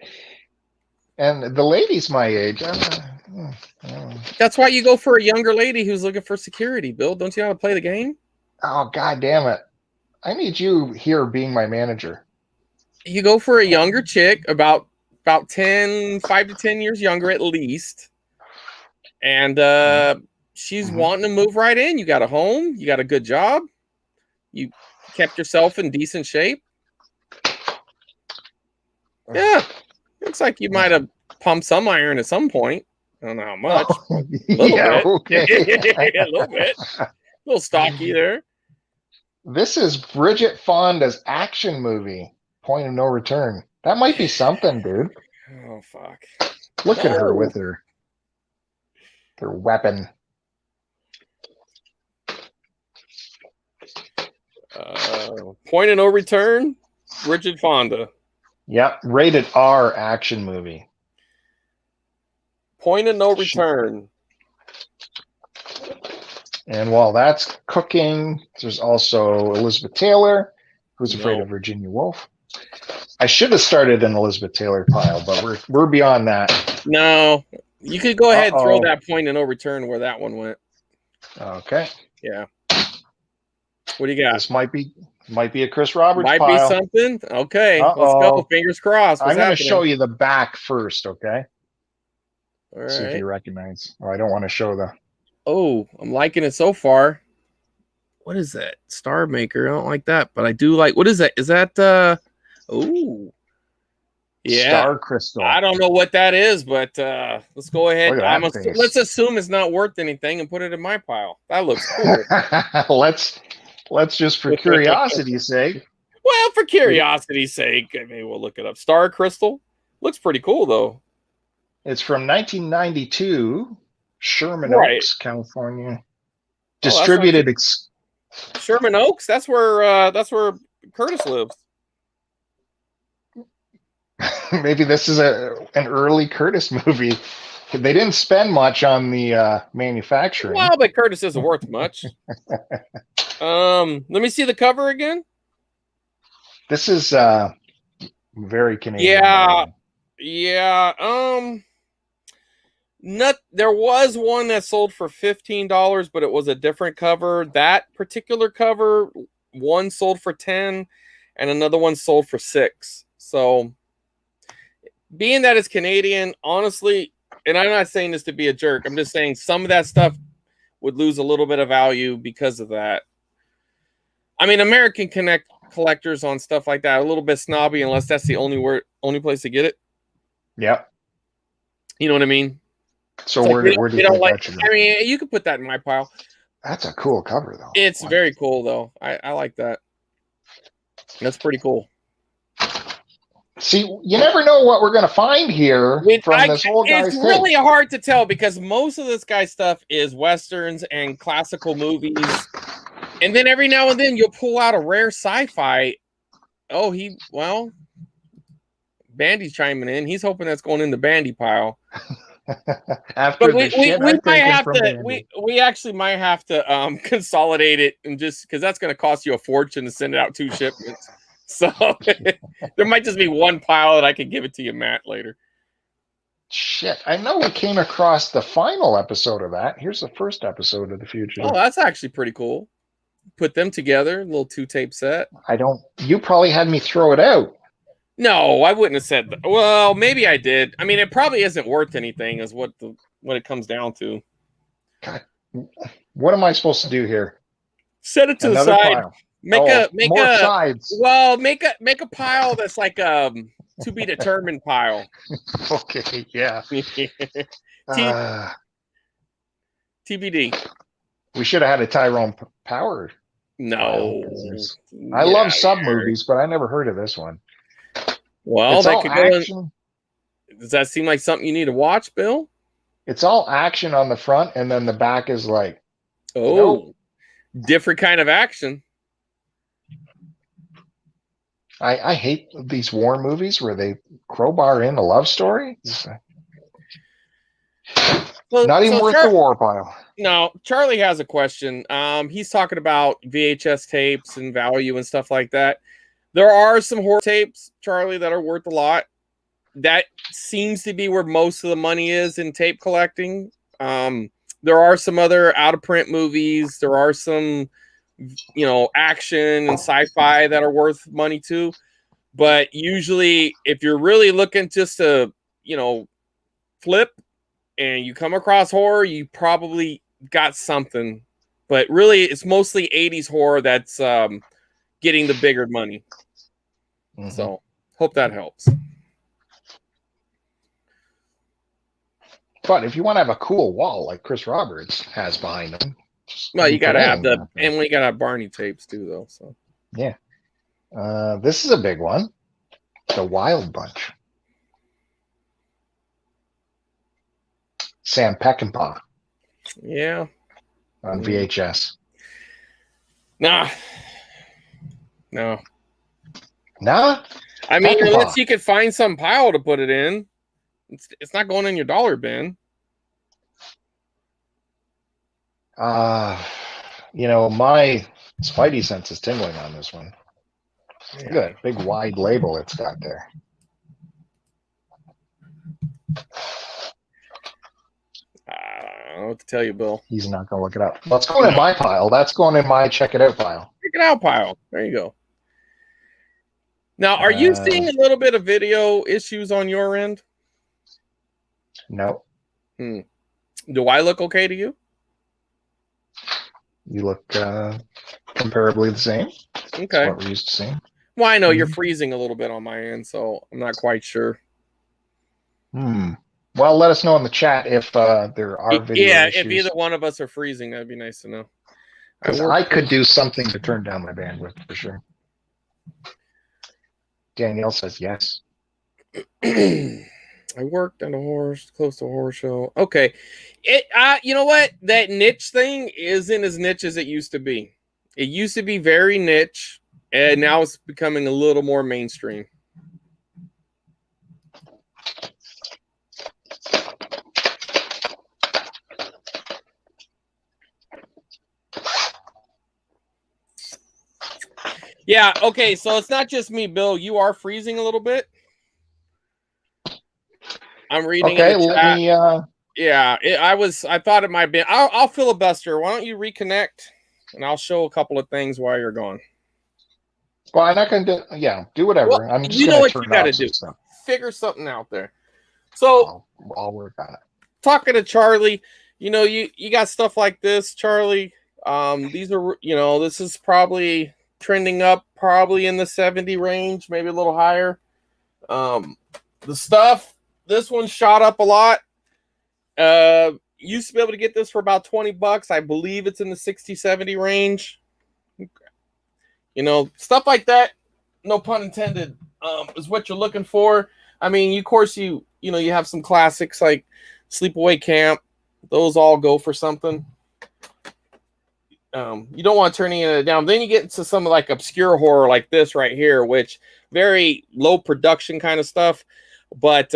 And the lady's my age. That's why you go for a younger lady who's looking for security, Bill. Don't you know how to play the game? Oh, God damn it. I need you here being my manager. You go for a younger chick, about 5 to 10 years younger at least. And she's wanting to move right in. You got a home, you got a good job, you kept yourself in decent shape. Yeah. Looks like you might have pumped some iron at some point. I don't know how much. Oh, yeah, okay. A little bit. A little stocky there. This is Bridget Fonda's action movie, Point of No Return. That might be something, dude. Oh, fuck. Look at her with her weapon. Point of No Return, Bridget Fonda. Yep, rated R action movie. Point of No Return. And while that's cooking, there's also Elizabeth Taylor, who's afraid of Virginia Woolf. I should have started an Elizabeth Taylor pile, but we're beyond that. No, you could go ahead and throw that Point of No Return where that one went. Okay. Yeah. What do you got? This might be a Chris Roberts might pile. Be something. Okay, let's go. Fingers crossed. I'm going to show you the back first, okay? All right. See if you recognize. Oh, I don't want to show the. Oh, I'm liking it so far. What is that? Star Maker. I don't like that, but I do like. What is that? Is that? Oh, yeah. Star Crystal. I don't know what that is, but let's go ahead. Let's assume it's not worth anything and put it in my pile. That looks cool. Let's just for curiosity's sake. Well, for curiosity's sake, I mean, we'll look it up. Star Crystal looks pretty cool, though. It's from 1992, Sherman Oaks, California. Distributed. Sherman Oaks. That's where Curtis lives. Maybe this is an early Curtis movie. They didn't spend much on the manufacturing. Well, but Curtis isn't worth much. Let me see the cover again. This is very Canadian. Yeah. There was one that sold for $15, but it was a different cover. That particular cover, one sold for $10, and another one sold for $6. So, being that it's Canadian, honestly, and I'm not saying this to be a jerk, I'm just saying some of that stuff would lose a little bit of value because of that. I mean, American collectors on stuff like that are a little bit snobby unless that's the only place to get it. Yep. You know what I mean? So where do you think that should go? I mean, you could put that in my pile. That's a cool cover, though. It's very cool, though. I like that. That's pretty cool. See, you never know what we're going to find here from this whole guy's It's really hard to tell because most of this guy's stuff is Westerns and classical movies. And then every now and then you'll pull out a rare sci-fi. Oh, Bandy's chiming in. He's hoping that's going in the Bandy pile. After we actually might have to consolidate it and just because that's going to cost you a fortune to send it out 2 shipments. So there might just be one pile that I can give it to you, Matt, later. Shit, I know we came across the final episode of that. Here's the first episode of The Fugitive. Oh, that's actually pretty cool. Put them together, a little 2-tape set. You probably had me throw it out. No, I wouldn't have said that. Well, maybe I did. I mean, it probably isn't worth anything is what it comes down to. God, what am I supposed to do here? Set it to the side. Pile. Make a pile that's like to be determined pile. Okay, yeah. TBD. We should have had a Tyrone Power. No. I love sub movies, but I never heard of this one. Well, It's that all could go in. action. Does that seem like something you need to watch, Bill? It's all action on the front, and then the back is like, Oh, different kind of action. I hate these war movies where they crowbar in a love story. Not even worth the war pile. No, Charlie has a question. He's talking about VHS tapes and value and stuff like that. There are some horror tapes, Charlie, that are worth a lot. That seems to be where most of the money is in tape collecting. There are some other out of print movies. There are some, action and sci-fi that are worth money too. But usually, if you're really looking just to, flip and you come across horror, you probably got something. But really, it's mostly 80s horror that's getting the bigger money. Mm-hmm. So, hope that helps. But if you want to have a cool wall like Chris Roberts has behind him, well, you got to have and we got to have Barney tapes too, though. So yeah, this is a big one, the Wild Bunch, Sam Peckinpah. Yeah, on VHS. No. Nah. I mean, unless you could find some pile to put it in. It's not going in your dollar bin. My spidey sense is tingling on this one. Yeah. Look at that big wide label it's got there. I don't know what to tell you, Bill. He's not going to look it up. Well, it's going in my pile. That's going in my check it out pile. Check it out pile. There you go. Now, are you seeing a little bit of video issues on your end? No. Do I look okay to you? You look comparably the same. Okay. That's what we're used to seeing. Well, I know you're freezing a little bit on my end, so I'm not quite sure. Well, let us know in the chat if there are video issues. If either one of us are freezing, that'd be nice to know. Because I could do something to turn down my bandwidth for sure. Danielle says yes. I worked at close to a horror show. Okay. You know what? That niche thing isn't as niche as it used to be. It used to be very niche, and now it's becoming a little more mainstream. Yeah, okay, so it's not just me, Bill. You are freezing a little bit. I'm reading. Okay, let me. Yeah, I thought it might be. I'll filibuster. Why don't you reconnect, and I'll show a couple of things while you're gone. Well, I'm not going to do. Yeah, do whatever. Well, I'm just going to turn you got to do. Stuff. Figure something out there. So I'll work on it. Talking to Charlie, you got stuff like this, Charlie. These are, this is probably trending up, probably in the 70 range, maybe a little higher. The stuff. This one shot up a lot. Used to be able to get this for about $20. I believe it's in the 60, 70 range. Stuff like that, no pun intended, is what you're looking for. I mean, of course, you have some classics like Sleepaway Camp. Those all go for something. You don't want to turn any of it down. Then you get into some like obscure horror like this right here, which very low production kind of stuff, but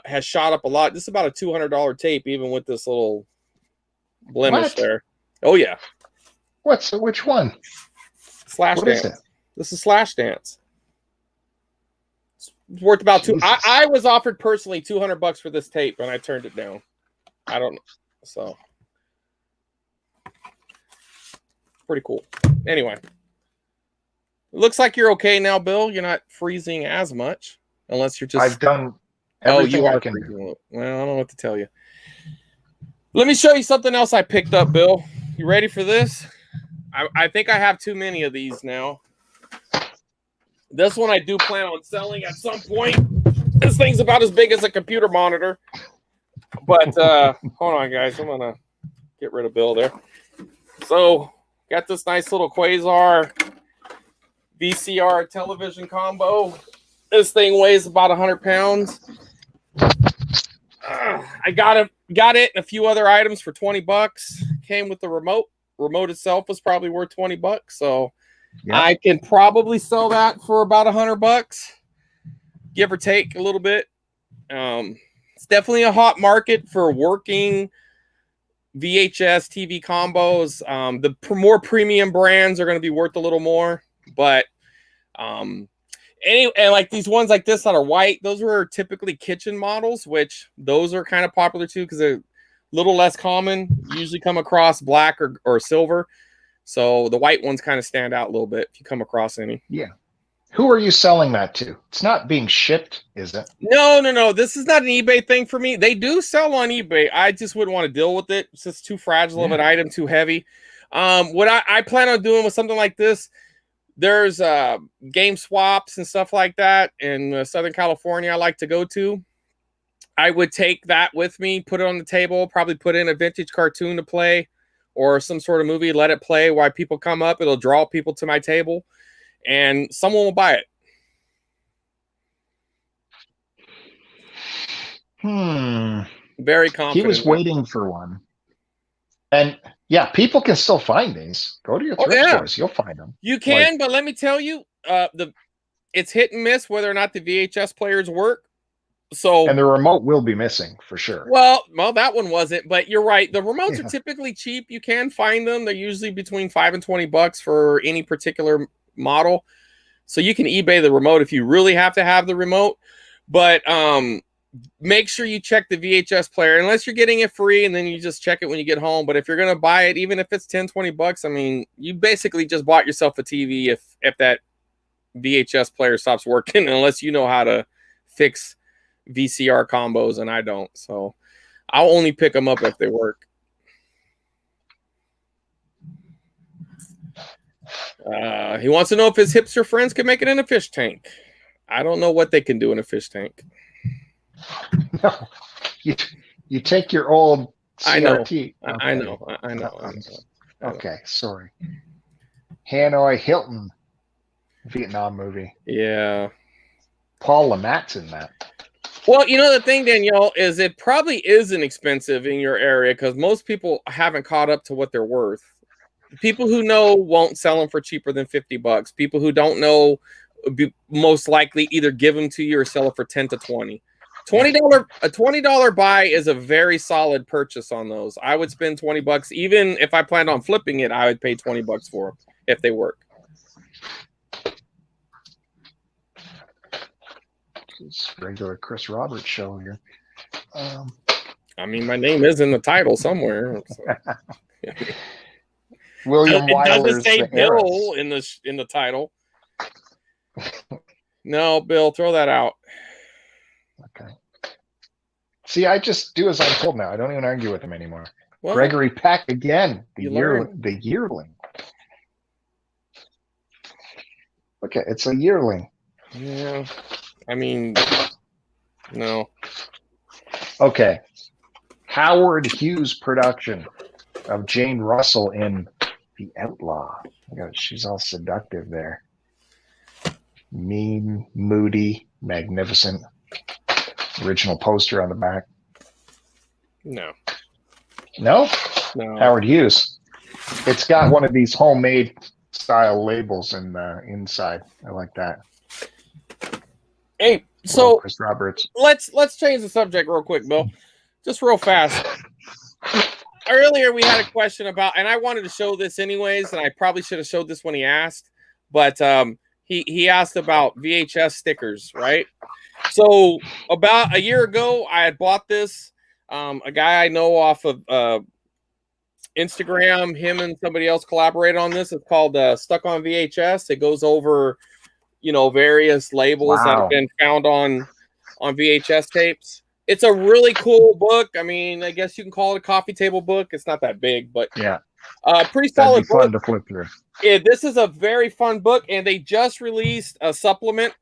has shot up a lot. This is about a $200 tape, even with this little blemish there. Oh yeah. Which one? Slash what Dance. Is it? This is Slash Dance. It's worth about two. I was offered personally $200 for this tape, and I turned it down. I don't know. So pretty cool. Anyway, it looks like you're okay now, Bill. You're not freezing as much, unless you're just. I've done everything I can do. Well, I don't know what to tell you. Let me show you something else I picked up, Bill. You ready for this? I think I have too many of these now. This one I do plan on selling at some point. This thing's about as big as a computer monitor. But hold on, guys. I'm gonna get rid of Bill there. So got this nice little Quasar VCR television combo. This thing weighs about 100 pounds. I got it and a few other items for $20. Came with the remote. Remote itself was probably worth $20. So yep. I can probably sell that for about $100, give or take a little bit. It's definitely a hot market for working VHS TV combos. The more premium brands are going to be worth a little more, but and like these ones like this that are white, those were typically kitchen models, which those are kind of popular too because they're a little less common. Usually come across black or silver, so the white ones kind of stand out a little bit if you come across any. Yeah. Who are you selling that to? It's not being shipped, is it? No. This is not an eBay thing for me. They do sell on eBay. I just wouldn't want to deal with it. It's just too fragile of an item, too heavy. What I plan on doing with something like this, there's game swaps and stuff like that in Southern California I like to go to. I would take that with me, put it on the table, probably put in a vintage cartoon to play or some sort of movie, let it play while people come up. It'll draw people to my table. And someone will buy it. Very confident. He was waiting for one. And yeah, people can still find these. Go to your thrift stores. You'll find them. You can, but let me tell you, it's hit and miss whether or not the VHS players work. So and the remote will be missing for sure. Well, that one wasn't, but you're right. The remotes are typically cheap. You can find them. They're usually between $5 and $20 for any particular model. So you can eBay the remote if you really have to have the remote. But make sure you check the VHS player unless you're getting it free and then you just check it when you get home. But if you're going to buy it, even if it's $10, $20, I mean, you basically just bought yourself a TV if that VHS player stops working, unless you know how to fix VCR combos, and I don't. So I'll only pick them up if they work. He wants to know if his hipster friends can make it in a fish tank. I don't know what they can do in a fish tank. No, you take your old CRT. I know. Okay, sorry. Hanoi Hilton Vietnam movie. Yeah. Paul Lamat's in that. Well, you know, the thing, Danielle, is it probably isn't expensive in your area because most people haven't caught up to what they're worth. People who know won't sell them for cheaper than $50. People who don't know most likely either give them to you or sell it for $10 to $20. A $20 buy is a very solid purchase on those. I would spend $20. Even if I planned on flipping it, I would pay $20 for them if they work. It's regular Chris Roberts show here. I mean, my name is in the title somewhere. So. William Wyler's It doesn't say Bill in the title. No, Bill, throw that out. Okay. See, I just do as I'm told now. I don't even argue with him anymore. Well, Gregory Peck again, the yearling. Okay, it's a yearling. Yeah. I mean, no. Okay. Howard Hughes production of Jane Russell in The Outlaw. She's all seductive there. Mean, moody, magnificent. Original poster on the back. No. No? No. Howard Hughes. It's got one of these homemade style labels in the inside. I like that. Hey, so Chris Roberts. Let's change the subject real quick, Bill. Just real fast. Earlier we had a question about, and I wanted to show this anyways, and I probably should have showed this when he asked, but he asked about VHS stickers, right? So about a year ago, I had bought this. A guy I know off of Instagram, him and somebody else collaborated on this. It's called Stuck on VHS. It goes over, various labels that have been found on VHS tapes. It's a really cool book. I mean, I guess you can call it a coffee table book. It's not that big, but yeah, pretty solid book. Fun to flip through. Yeah, this is a very fun book, and they just released a supplement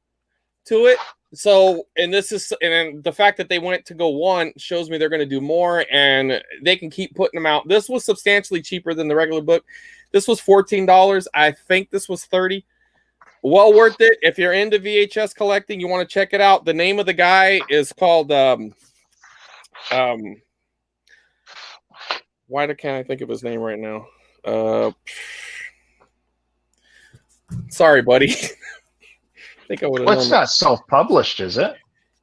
to it. So, and the fact that they went to go one shows me they're going to do more, and they can keep putting them out. This was substantially cheaper than the regular book. This was $14. I think this was $30. Well worth it. If you're into VHS collecting, you want to check it out. The name of the guy is called why can't I think of his name right now? Sorry, buddy. I think I would have Well, known it's that. not self-published, is it?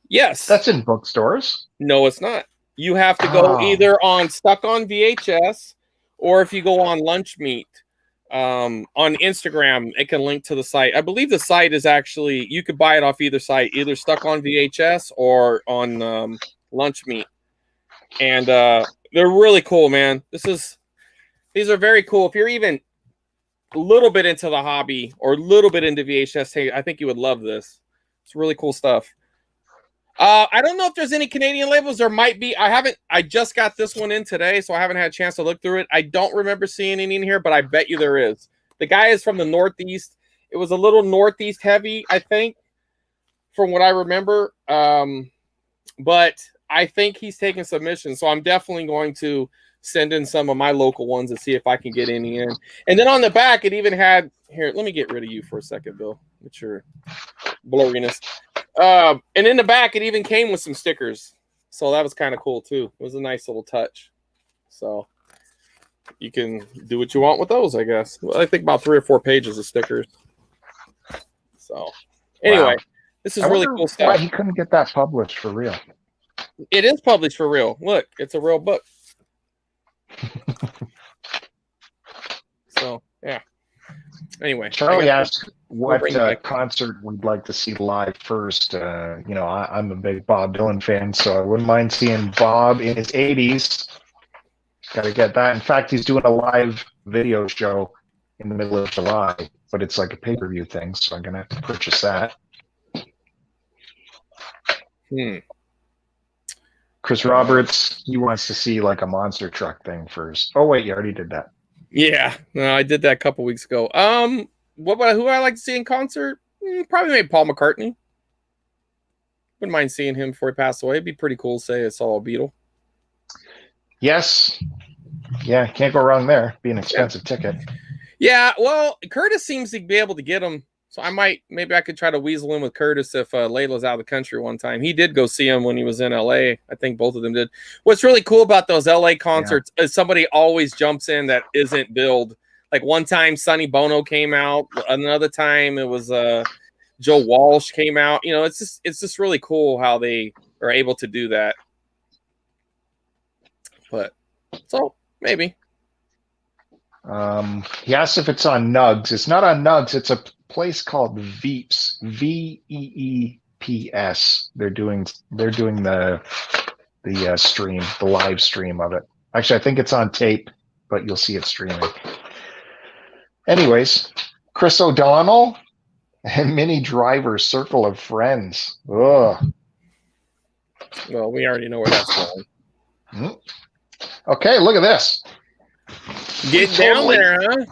Yes. That's in bookstores. No, it's not. You have to go either on Stuck on VHS, or if you go on Lunch Meat on Instagram, it can link to the site. I believe the site is actually, you could buy it off either site, either Stuck on VHS or on Lunch Meat. And they're really cool, man. These are very cool. If you're even a little bit into the hobby or a little bit into VHS, hey, I think you would love this. It's really cool stuff. I don't know if there's any Canadian labels. There might be. I just got this one in today, so I haven't had a chance to look through it. I don't remember seeing any in here, but I bet you there is. The guy is from the Northeast. It was a little Northeast heavy, I think, from what I remember. But I think he's taking submissions, so I'm definitely going to send in some of my local ones and see if I can get any in. And then on the back, it even had, here, let me get rid of you for a second, Bill, with your blurriness. And in the back, it even came with some stickers. So that was kind of cool, too. It was a nice little touch. So you can do what you want with those, I guess. Well, I think about 3 or 4 pages of stickers. So anyway, this is really cool stuff. Why he couldn't get that published for real? It is published for real. Look, it's a real book. So, yeah. Anyway. Charlie asked what concert we'd like to see live first. I'm a big Bob Dylan fan, so I wouldn't mind seeing Bob in his 80s. Got to get that. In fact, he's doing a live video show in the middle of July, but it's like a pay-per-view thing, so I'm going to have to purchase that. Chris Roberts, he wants to see like a monster truck thing first. Oh, wait, you already did that. Yeah, no, I did that a couple weeks ago. Who I like to see in concert? Probably maybe Paul McCartney. Wouldn't mind seeing him before he passed away. It'd be pretty cool to say I saw a Beatle. Yes. Yeah, can't go wrong there. Be an expensive ticket. Yeah, well, Curtis seems to be able to get him. So maybe I could try to weasel in with Curtis if Layla's out of the country one time. He did go see him when he was in LA. I think both of them did. What's really cool about those LA concerts is somebody always jumps in that isn't billed. Like one time Sonny Bono came out. Another time it was Joe Walsh came out. You know, it's just really cool how they are able to do that. But so maybe. He asked if it's on Nugs. It's not on Nugs. It's a place called Veeps, VEEPS. They're doing the stream, the live stream of it. Actually, I think it's on tape, but you'll see it streaming. Anyways, Chris O'Donnell and Minnie Driver's Circle of Friends. Ugh. Well, we already know where that's going. Okay, look at this. Get down there, huh?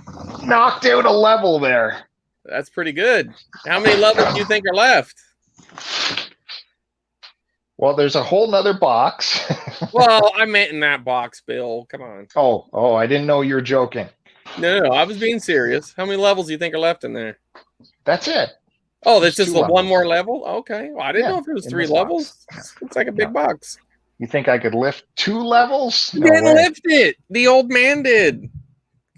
Knocked out a level there. That's pretty good. How many levels do you think are left? Well, there's a whole nother box. Well, I meant in that box, Bill. Come on. Oh, I didn't know you were joking. No, I was being serious. How many levels do you think are left in there? That's it. Oh, there's just one more level? Okay. Well, I didn't know if it was 3 levels. Box. It's like a big box. You think I could lift 2 levels? You didn't lift it. The old man did.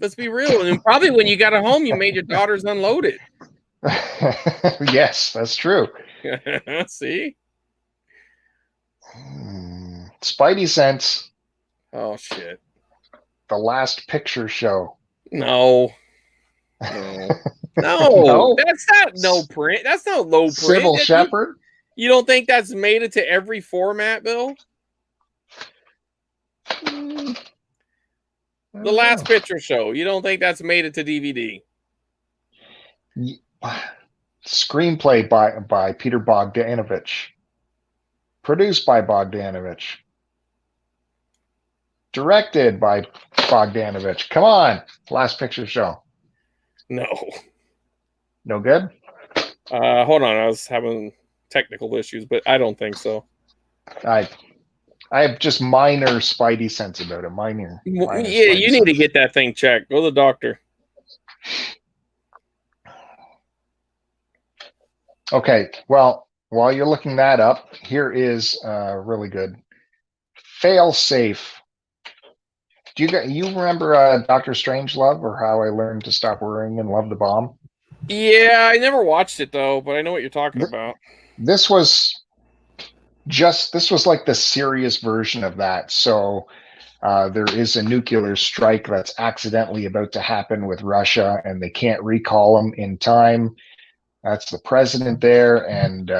Let's be real. And probably when you got it home, you made your daughters unload it. Yes, that's true. See? Spidey Sense. Oh, shit. The Last Picture Show. No. No. That's not no print. That's not low print. Sybil Shepherd. You don't think that's made it to every format, Bill? The Last Picture Show. You don't think that's made it to DVD? Screenplay by Peter Bogdanovich. Produced by Bogdanovich. Directed by Bogdanovich. Come on. Last Picture Show. No. No good? Hold on. I was having technical issues, but I don't think so. I have just minor Spidey sense about it. Minor yeah, you need to get that thing checked. Go to the doctor. Okay, well, while you're looking that up, here is really good. Fail safe. You remember Doctor Strangelove, or How I Learned to Stop Worrying and Love the Bomb? Yeah, I never watched it though, but I know what you're talking Th- about. this was like the serious version of that. So there is a nuclear strike that's accidentally about to happen with Russia, and they can't recall him in time. That's the president there, and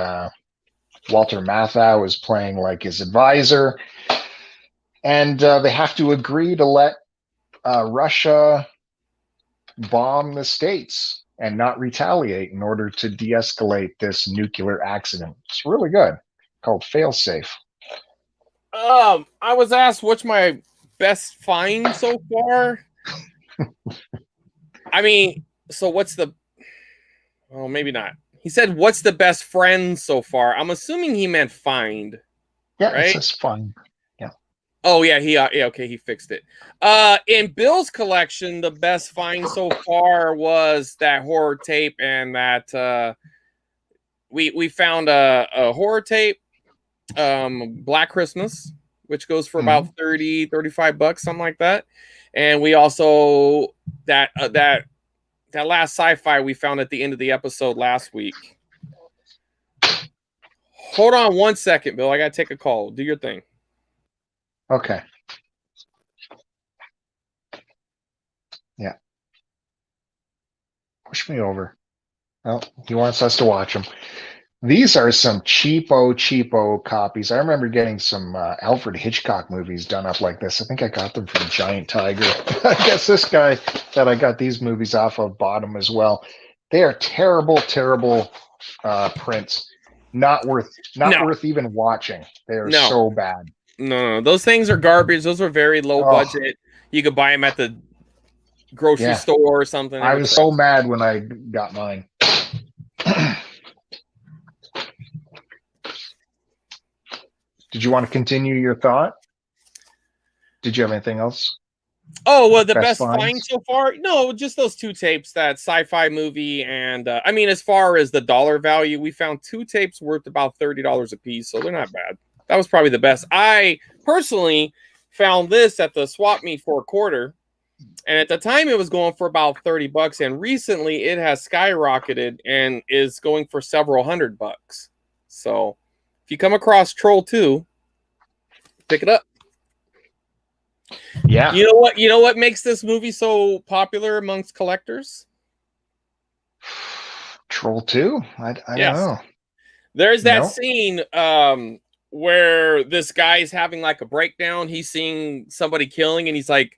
Walter Matthau is playing like his advisor, and they have to agree to let Russia bomb the states and not retaliate in order to de-escalate this nuclear accident. It's really good. Called Failsafe. I was asked what's my best find so far. I mean, so what's the? Oh, maybe not. He said, "What's the best friend so far?" I'm assuming he meant find. Yeah, Right? it's just fun. Yeah. Oh yeah, okay, he fixed it. In Bill's collection, the best find so far was that Hoard tape, and that we found a Hoard tape, Black Christmas, which goes for about 30, 35 bucks, something like that. And we also that last sci-fi we found at the end of the episode last week. Hold on one second, Bill. I gotta take a call. Do your thing. Okay. Yeah. Push me over. Oh, he wants us to watch them. These are some cheapo copies. I remember getting some Alfred Hitchcock movies done up like this. I think I got them from Giant Tiger. I guess this guy that I got these movies off of bought them as well. They are terrible prints. Not worth even watching. They are so bad. No, those things are garbage. Those are very low budget. You could buy them at the grocery store or something. I was so mad when I got mine. Did you want to continue your thought? Did you have anything else? Oh, well, the best find so far? No, just those two tapes, that sci-fi movie. And I mean, as far as the dollar value, we found two tapes worth about $30 a piece. So they're not bad. That was probably the best. I personally found this at the swap meet for a quarter. And at the time, it was going for about 30 bucks. And recently, it has skyrocketed and is going for several $100. So if you come across Troll 2, pick it up. Yeah. You know what makes this movie so popular amongst collectors? Troll 2? I don't know. There's that scene where this guy's having like a breakdown. He's seeing somebody killing, and he's like,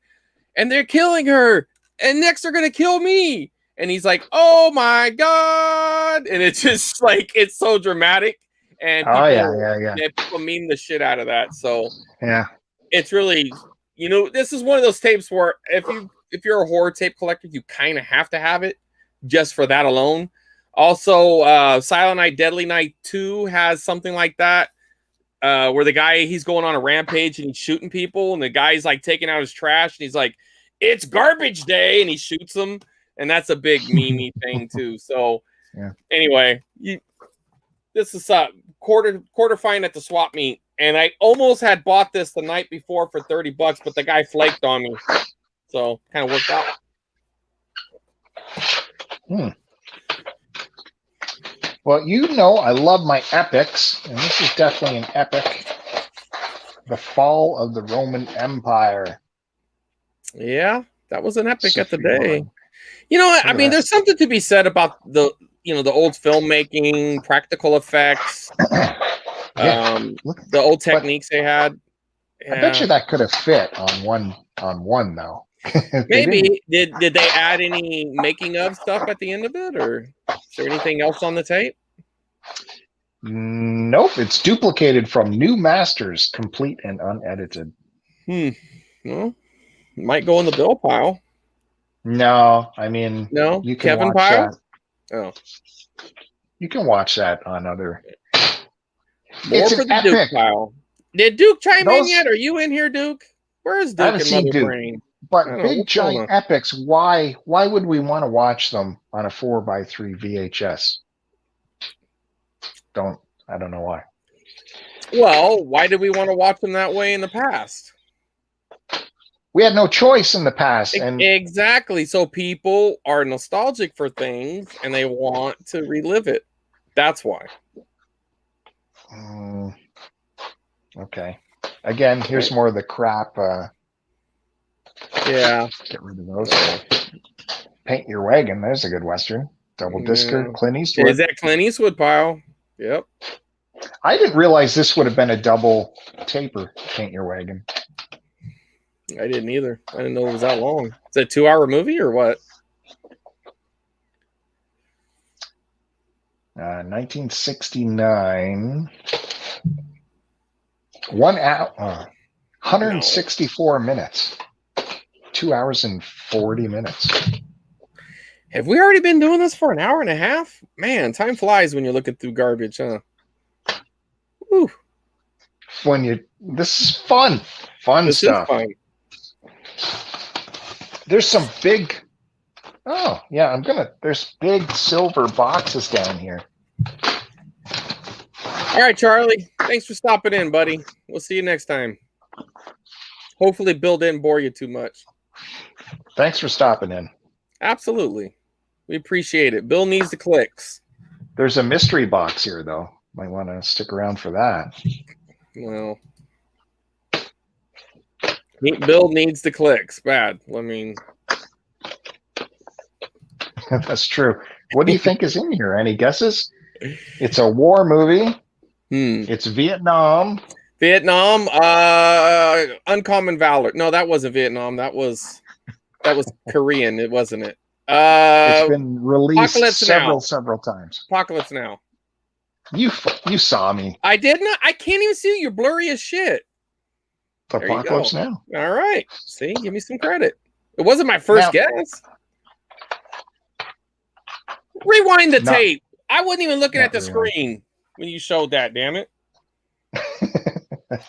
and they're killing her, and next they're gonna kill me. And he's like, oh my God. And it's just like, it's so dramatic. And people meme the shit out of that. So yeah, it's really, this is one of those tapes where if you're a horror tape collector, you kind of have to have it just for that alone. Also, Silent Night, Deadly Night 2 has something like that, where the guy, he's going on a rampage and he's shooting people, and the guy's like taking out his trash, and he's like, it's garbage day, and he shoots them, and that's a big meme thing too. So anyway, this is a quarter find at the swap meet, and I almost had bought this the night before for 30 bucks, but the guy flaked on me, so kind of worked out. Well, I love my epics, and this is definitely an epic. The Fall of the Roman Empire. Yeah, that was an epic at the day. I mean, there's something to be said about the old filmmaking, practical effects, the old techniques they had. Yeah. I bet you that could have fit on one though. Maybe did they add any making of stuff at the end of it, or is there anything else on the tape? Nope, it's duplicated from new masters, complete and unedited. Well, might go in the bill pile. No, I mean, no, you can Kevin watch pile. That. Oh, you can watch that on other. More for the Duke pile. Did Duke chime in yet? Are you in here, Duke? Where is Duke? I haven't seen Duke. Brain? But big giant epics. Why would we want to watch them on a 4x3 VHS? I don't know why. Well, why did we want to watch them that way in the past? We had no choice in the past, and Exactly. So people are nostalgic for things and they want to relive it. That's why. Okay. Again, here's more of the crap. Yeah. Get rid of those. Paint Your Wagon. There's a good Western. Double discer, Yeah. Clint Eastwood. Is that Clint Eastwood pile? Yep. I didn't realize this would have been a double taper, Paint Your Wagon. I didn't either. I didn't know it was that long. Is it a 2-hour movie or what? 1969. 1 hour, 164 minutes. 2 hours and 40 minutes. Have we already been doing this for an hour and a half? Man, time flies when you're looking through garbage, huh? Woo. This is fun stuff. Is fun. There's some big, there's big silver boxes down here. All right, Charlie. Thanks for stopping in, buddy. We'll see you next time. Hopefully Bill didn't bore you too much. Thanks for stopping in. Absolutely. We appreciate it. Bill needs the clicks. There's a mystery box here, though. Might want to stick around for that. Well, Bill needs the clicks. Bad. I mean, that's true. What do you think is in here? Any guesses? It's a war movie. It's Vietnam. Uncommon Valor. No, that wasn't Vietnam. That was Korean. It wasn't it. It's been released several times. Apocalypse Now. You saw me. I did not. I can't even see you. You're blurry as shit. Apocalypse Now. All right. See, give me some credit. It wasn't my first guess. Rewind the tape. I wasn't even looking at the screen when you showed that. Damn it.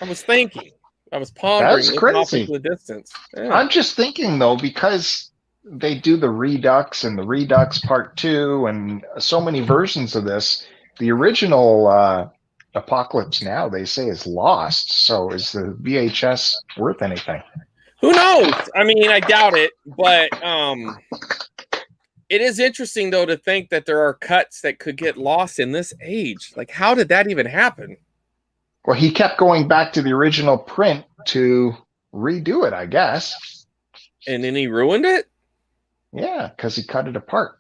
I was thinking. I was pondering. That's crazy. Off into the distance. Yeah. I'm just thinking though, because they do the Redux and the Redux Part 2 and so many versions of this. The original Apocalypse Now, they say, is lost. So is the VHS worth anything? Who knows? I mean, I doubt it, but it is interesting though to think that there are cuts that could get lost in this age. Like, how did that even happen? Well, he kept going back to the original print to redo it, I guess. And then he ruined it? Yeah, because he cut it apart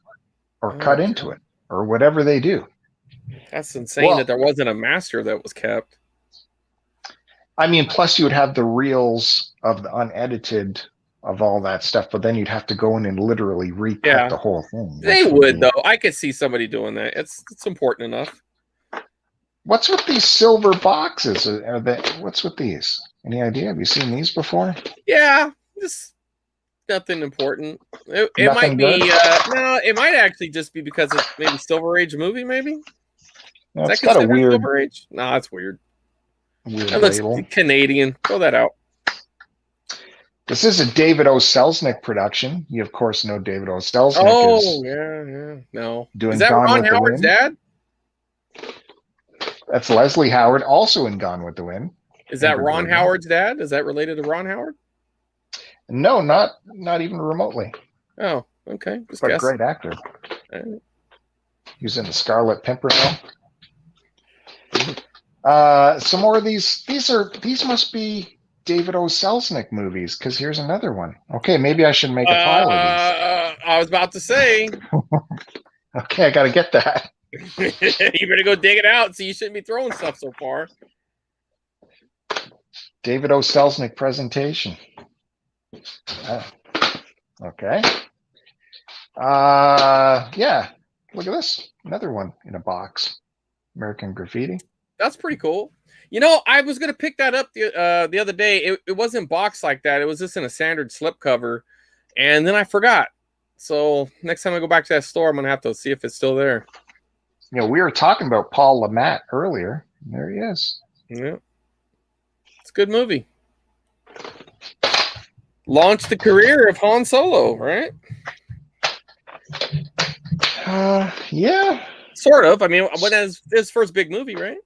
or cut into it or whatever they do. That's insane that there wasn't a master that was kept. I mean, plus you would have the reels of the unedited of all that stuff, but then you'd have to go in and literally recut the whole thing. They would, though. I could see somebody doing that. It's important enough. What's with these silver boxes? What's with these? Any idea? Have you seen these before? Yeah, just nothing important. It might be. No, it might actually just be because it's maybe Silver Age movie. Maybe. No, it's got a weird. Silver Age? No, that's weird. That looks Canadian. Throw that out. This is a David O. Selznick production. You, of course, know David O. Selznick. Oh, yeah. No. Doing is that Gone Ron with Howard's the Wind. dad? That's Leslie Howard, also in Gone with the Wind. Is that Ron Howard's dad? Is that related to Ron Howard? No, not even remotely. Oh, okay. But a great actor. He was in The Scarlet Pimpernel. Some more of these. These must be David O. Selznick movies, because here's another one. Okay, maybe I should make a pile of these. I was about to say. Okay, I got to get that. You better go dig it out. So you shouldn't be throwing stuff so far. David O. Selznick presentation. Okay. Yeah. Look at this. Another one in a box. American Graffiti. That's pretty cool. You know, I was gonna pick that up the other day. It wasn't boxed like that. It was just in a standard slipcover, and then I forgot. So next time I go back to that store, I'm gonna have to see if it's still there. You know, we were talking about Paul LeMat earlier. There he is. Yeah, it's a good movie. Launched the career of Han Solo, right? Yeah. Sort of. I mean, when is his first big movie, right?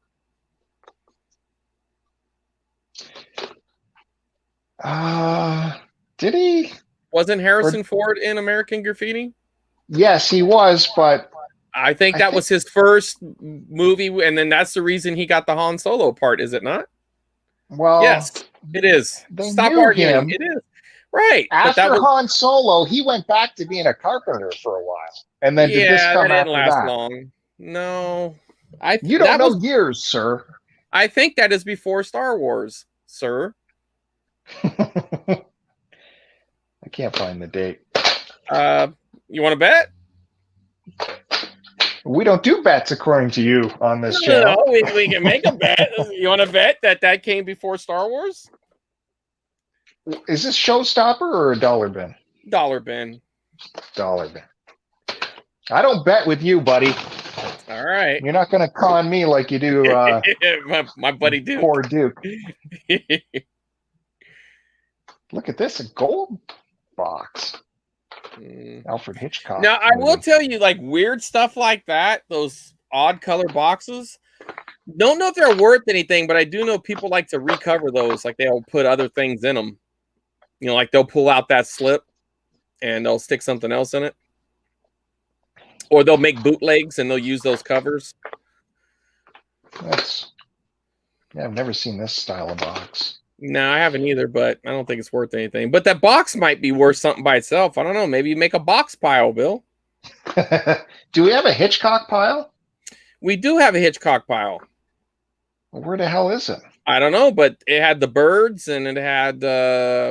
Did he? Wasn't Harrison Ford in American Graffiti? Yes, he was, but I think that was his first movie, and then that's the reason he got the Han Solo part, is it not? Well, yes, it is. They Stop knew arguing. him. It is. Right. After but that was, Han Solo, he went back to being a carpenter for a while. And then did this come that didn't after last that? long. No. You don't know years, sir. I think that is before Star Wars, sir. I can't find the date. You want to bet? We don't do bets according to you on this channel. No, we can make a bet. You want to bet that came before Star Wars? Is this Showstopper or a dollar bin? Dollar bin. Dollar bin. I don't bet with you, buddy. All right. You're not going to con me like you do my buddy Duke. Poor Duke. Look at this, a gold box. Alfred Hitchcock. Now, I will tell you, like, weird stuff like that, those odd color boxes, don't know if they're worth anything, but I do know people like to recover those. Like, they'll put other things in them. You know, like they'll pull out that slip and they'll stick something else in it. Or they'll make bootlegs and they'll use those covers. I've never seen this style of box. No, I haven't either, but I don't think it's worth anything. But that box might be worth something by itself. I don't know. Maybe you make a box pile, Bill. Do we have a Hitchcock pile? We do have a Hitchcock pile. Where the hell is it? I don't know, but it had the birds and it had,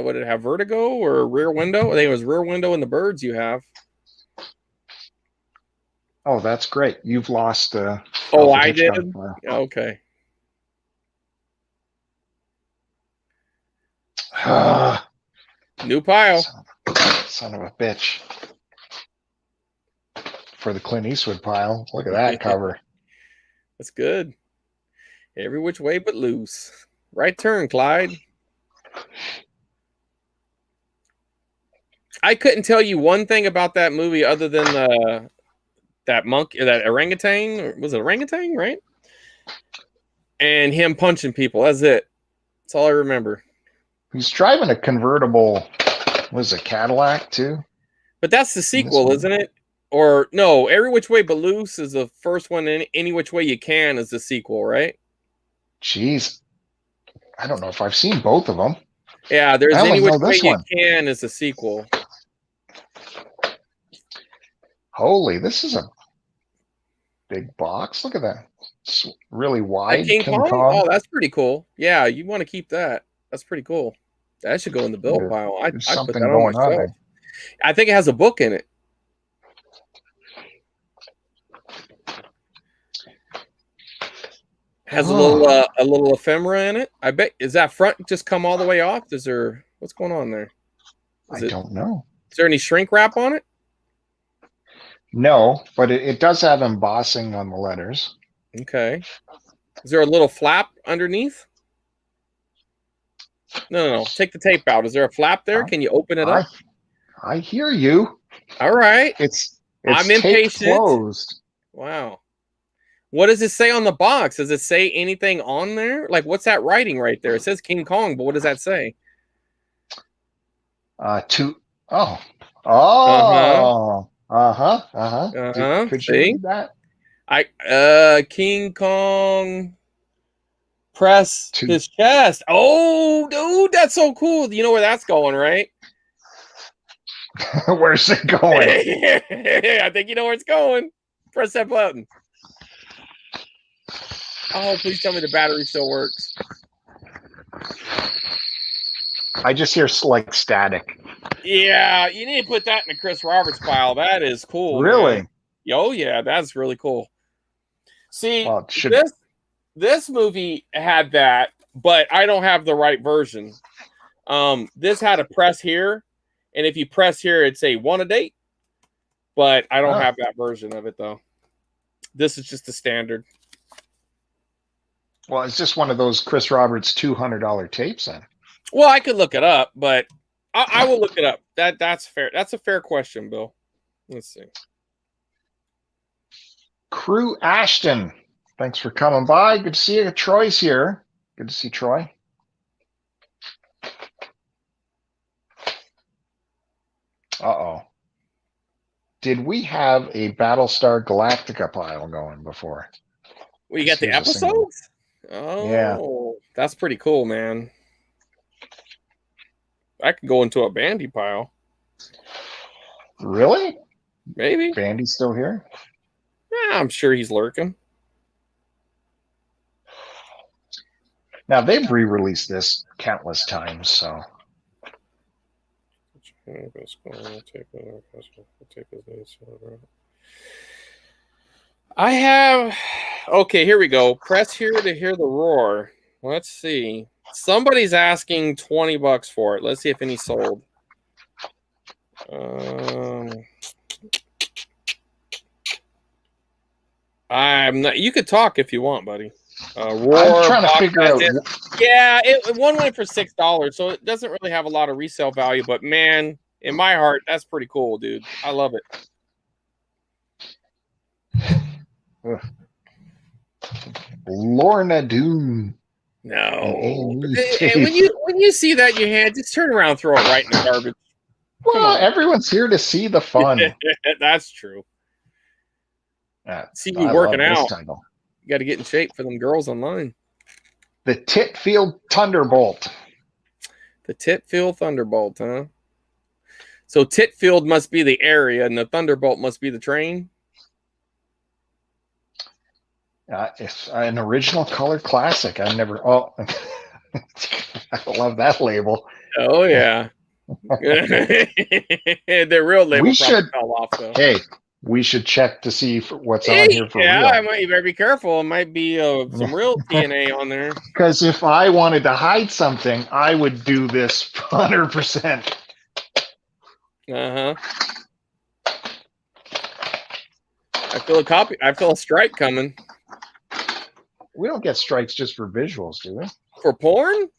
what did it have, Vertigo or Rear Window? I think it was Rear Window and the birds you have. Oh, that's great. You've lost. Oh, I did? Okay. New pile. Son of a bitch. For the Clint Eastwood pile. Look at that cover. That's good. Every which way but loose. Right turn, Clyde. I couldn't tell you one thing about that movie other than that monkey, that orangutan. Or was it orangutan, right? And him punching people. That's it. That's all I remember. He's driving a convertible, was it Cadillac too? But that's the sequel, isn't it? Or no, Every Which Way But Loose is the first one, and Any Which Way You Can is the sequel, right? Jeez. I don't know if I've seen both of them. Yeah, there's Any Which Way You Can is a sequel. Holy, this is a big box. Look at that. It's really wide. King Kong? Oh, that's pretty cool. Yeah, you want to keep that. That's pretty cool. That should go in the bill pile. I put that on myself. I think it has a book in it. Has a little ephemera in it. I bet. Is that front just come all the way off? Is there, what's going on there? I don't know. Is there any shrink wrap on it? No, but it does have embossing on the letters. Okay. Is there a little flap underneath? No. Take the tape out. Is there a flap there? Can you open it up? I hear you. All right. It's I'm impatient. Closed. Wow. What does it say on the box? Does it say anything on there? Like, what's that writing right there? It says King Kong, but what does that say? See? Could you read that? King Kong press his chest. Oh, dude, that's so cool. You know where that's going, right? Where's it going? I think you know where it's going. Press that button. Oh, please tell me the battery still works. I just hear like static. Yeah, you need to put that in the Chris Roberts pile. That is cool. Really? Man. Oh, yeah, that's really cool. See, well, this movie had that, but I don't have the right version. This had a press here, and if you press here, it'd say want a date, but I don't have that version of it, though. This is just the standard. Well, it's just one of those Chris Roberts $200 tapes, then. Well, I could look it up, but I will look it up. That's fair. That's a fair question, Bill. Let's see. Crew Ashton, thanks for coming by. Good to see you. Troy's here. Good to see Troy. Uh-oh. Did we have a Battlestar Galactica pile going before? Well, you got the episodes? Oh, yeah. That's pretty cool, man. I could go into a Bandy pile. Really? Maybe. Bandy's still here? Yeah, I'm sure he's lurking. Now, they've re-released this countless times, so. I have... Okay, here we go. Press here to hear the roar. Let's see. Somebody's asking $20 for it. Let's see if any sold. I'm not. You could talk if you want, buddy. Roar, I'm trying to figure out. Yeah, one went for $6, so it doesn't really have a lot of resale value. But man, in my heart, that's pretty cool, dude. I love it. Lorna Doone. No. And when you see that in your hand, just turn around and throw it right in the garbage. Well, everyone's here to see the fun. That's true. See you working out. You got to get in shape for them girls online. The Titfield Thunderbolt. The Titfield Thunderbolt, huh? So Titfield must be the area, and the Thunderbolt must be the train. It's an original color classic. I never. Oh, I love that label. Oh yeah. The real label fell off though. Hey, we should check to see what's on here for real. Yeah, you better be careful. It might be some real DNA on there. Because if I wanted to hide something, I would do this 100%. I feel a strike coming. We don't get strikes just for visuals, do we? For porn?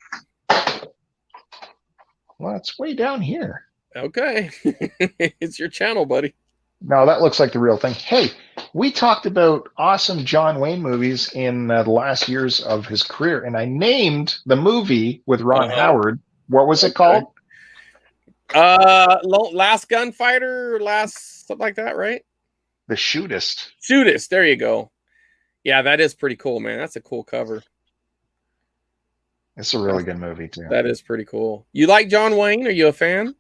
Well, it's way down here. Okay. It's your channel, buddy. No, that looks like the real thing. Hey, we talked about awesome John Wayne movies in the last years of his career, and I named the movie with Ron Howard. What was it called? Last Gunfighter, something like that, right? The Shootist. Shootist. There you go. Yeah, that is pretty cool, man. That's a cool cover. It's a really good movie, too. That is pretty cool. You like John Wayne? Are you a fan?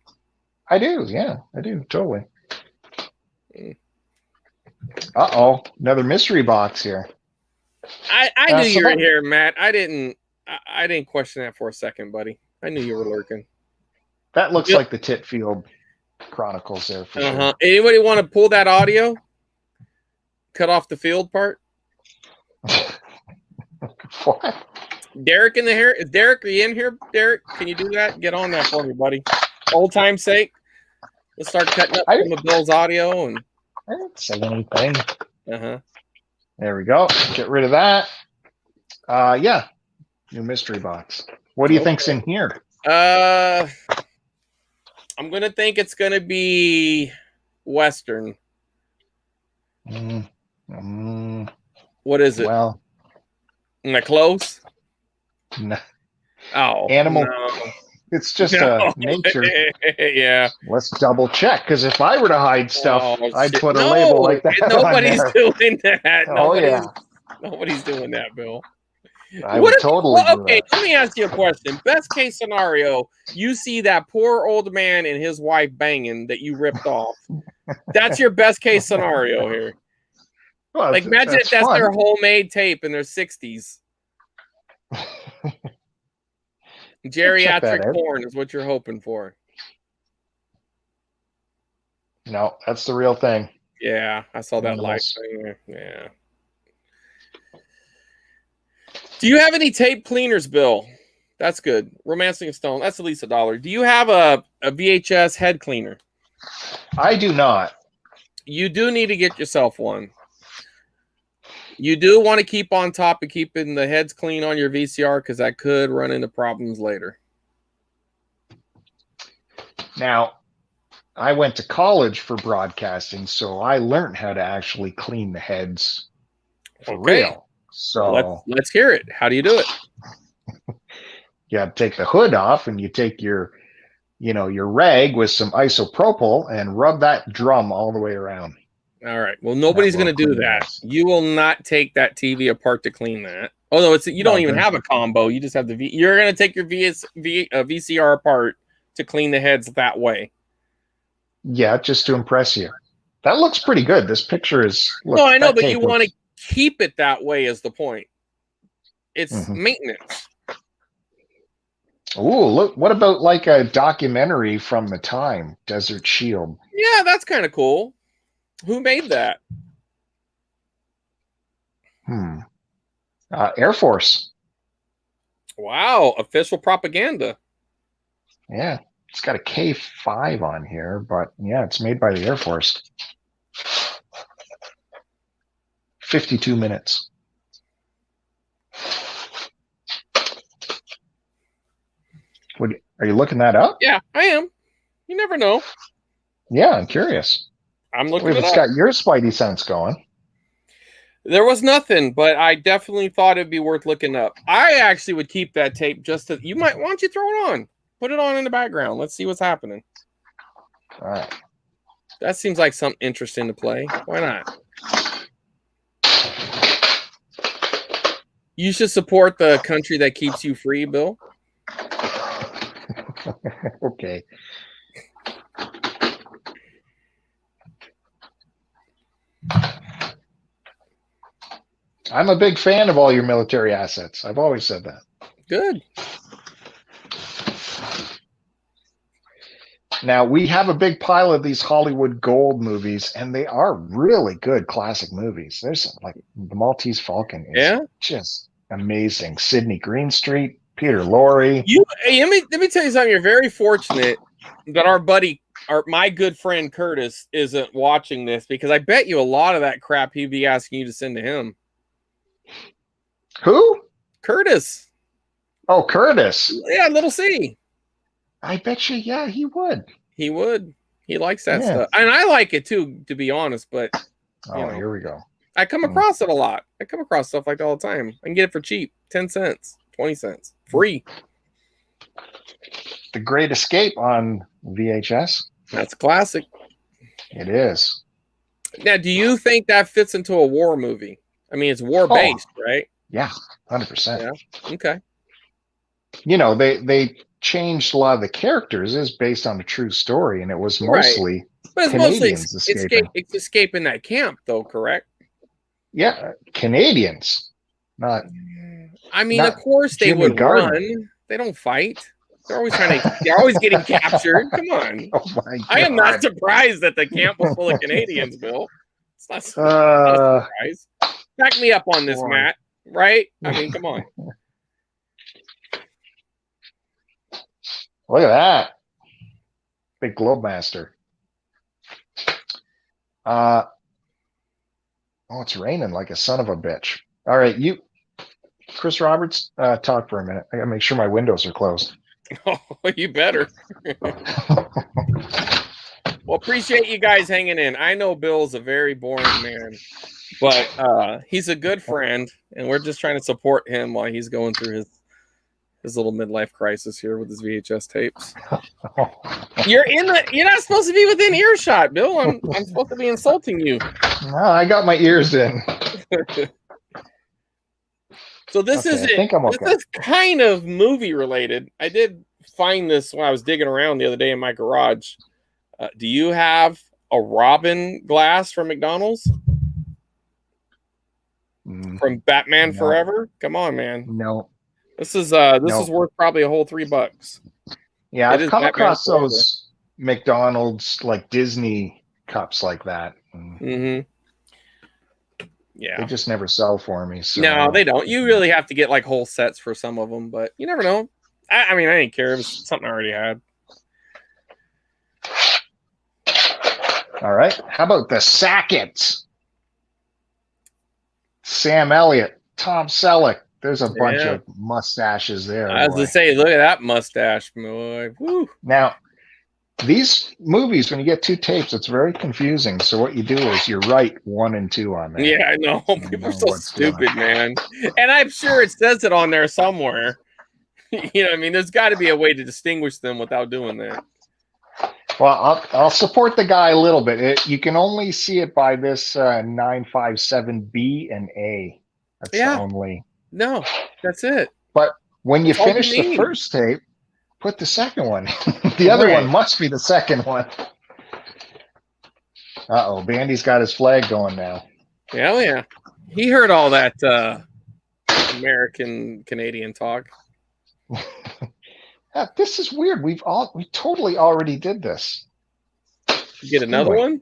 I do. Yeah, I do. Totally. Uh-oh. Another mystery box here. I knew you were here, Matt. I didn't question that for a second, buddy. I knew you were lurking. That looks like the Titfield Chronicles there for sure. Anybody want to pull that audio? Cut off the field part? What? Derek in the hair? Is Derek, are you in here, Derek? Can you do that? Get on that for me, buddy. Old time's sake. Let's start cutting up some of Bill's audio. And I didn't say anything. There we go. Get rid of that. Yeah. New mystery box. What do you think's in here? I'm gonna think it's gonna be Western. What is it? Well, am I close? No. Oh, animal. No. It's just nature. Yeah. Let's double check, because if I were to hide stuff, I'd put a label like that. Nobody's doing that. Nobody's doing that, Bill. I would totally do that. Let me ask you a question. Best case scenario, you see that poor old man and his wife banging that you ripped off. That's your best case scenario here. Well, like, imagine if that's their homemade tape in their 60s. Geriatric porn is what you're hoping for. No, that's the real thing. Yeah, I saw that live thing. Yeah. Do you have any tape cleaners, Bill? That's good. Romancing a Stone. That's at least $1. Do you have a VHS head cleaner? I do not. You do need to get yourself one. You do want to keep on top of keeping the heads clean on your VCR, because that could run into problems later. Now, I went to college for broadcasting, so I learned how to actually clean the heads for real. So let's hear it. How do you do it? you have to take the hood off, and you take your rag with some isopropyl and rub that drum all the way around. All right. Well, nobody's going to do that. You will not take that TV apart to clean that. Oh no, you don't even have a combo. You just have the You're going to take your VCR apart to clean the heads that way. Yeah, just to impress you. That looks pretty good. This picture is. No, I know, but you want to keep it that way is the point. It's maintenance. Oh, look! What about like a documentary from the time, Desert Shield? Yeah, that's kind of cool. Who made that? Air Force. Wow, official propaganda. Yeah, it's got a K5 on here, but yeah, it's made by the Air Force. 52 minutes. Are you looking that up? Yeah, I am. You never know. Yeah, I'm curious. I'm looking it up. It's got your spidey sense going. There was nothing, but I definitely thought it'd be worth looking up. I actually would keep that tape just to. Why don't you throw it on? Put it on in the background. Let's see what's happening. All right. That seems like something interesting to play. Why not? You should support the country that keeps you free, Bill. Okay. I'm a big fan of all your military assets. I've always said that. Good. Now, we have a big pile of these Hollywood gold movies, and they are really good classic movies. There's like The Maltese Falcon is just amazing. Sidney Greenstreet, Peter Lorre. Let me tell you something. You're very fortunate that my good friend Curtis isn't watching this, because I bet you a lot of that crap he'd be asking you to send to him. Who? Curtis. Oh, Curtis. Yeah, little C. I bet you, yeah, he would. He would. He likes that stuff. And I like it too, to be honest, but here we go. I come across it a lot. I come across stuff like that all the time. I can get it for cheap. 10 cents, 20 cents. Free. The Great Escape on VHS. That's classic. It is. Now, do you think that fits into a war movie? I mean, it's war-based, right? Yeah, 100%. Yeah. Okay. They changed a lot of the characters. Is based on a true story, and it was mostly Canadians escaping. It's escaping that camp, though, correct? Yeah, Canadians. Not. I mean, of course they would run. They don't fight. They're always they're always getting captured. Come on. Oh my God. I am not surprised that the camp was full of Canadians, Bill. It's not a surprise. Back me up on this, Matt. Right? I mean, come on. Look at that. Big Globemaster. It's raining like a son of a bitch. All right, Chris Roberts, talk for a minute. I gotta make sure my windows are closed. Oh, you better. Well, appreciate you guys hanging in. I know Bill's a very boring man, but he's a good friend, and we're just trying to support him while he's going through his little midlife crisis here with his VHS tapes. You're not supposed to be within earshot, Bill. I'm supposed to be insulting you. No, I got my ears in. So this is kind of movie related. I did find this when I was digging around the other day in my garage. Do you have a Robin glass from McDonald's? From Batman Forever? Come on, man. No. This is worth probably a whole $3. Yeah, I've come across those McDonald's like Disney cups like that. Mm-hmm. Yeah, they just never sell for me. So. No, they don't. You really have to get like whole sets for some of them, but you never know. I mean, I didn't care. It was something I already had. All right. How about the Sackets? Sam Elliott, Tom Selleck. There's a bunch of mustaches there. I was going to say, look at that mustache, boy. Woo. Now, These movies, when you get 2 tapes, it's very confusing. So what you do is you write 1 and 2 on there. Yeah, I know. So you People are know so what's stupid, man. And I'm sure it says it on there somewhere. You know what I mean? There's got to be a way to distinguish them without doing that. Well, I'll support the guy a little bit. You can only see it by this 957B and A. That's the only. No, that's it. But when you That's all you finish the need. first tape, put the second one. The other one must be the second one. Uh-oh, Bandy's got his flag going now. Hell yeah. He heard all that American Canadian talk. This is weird. We totally already did this. You get another one?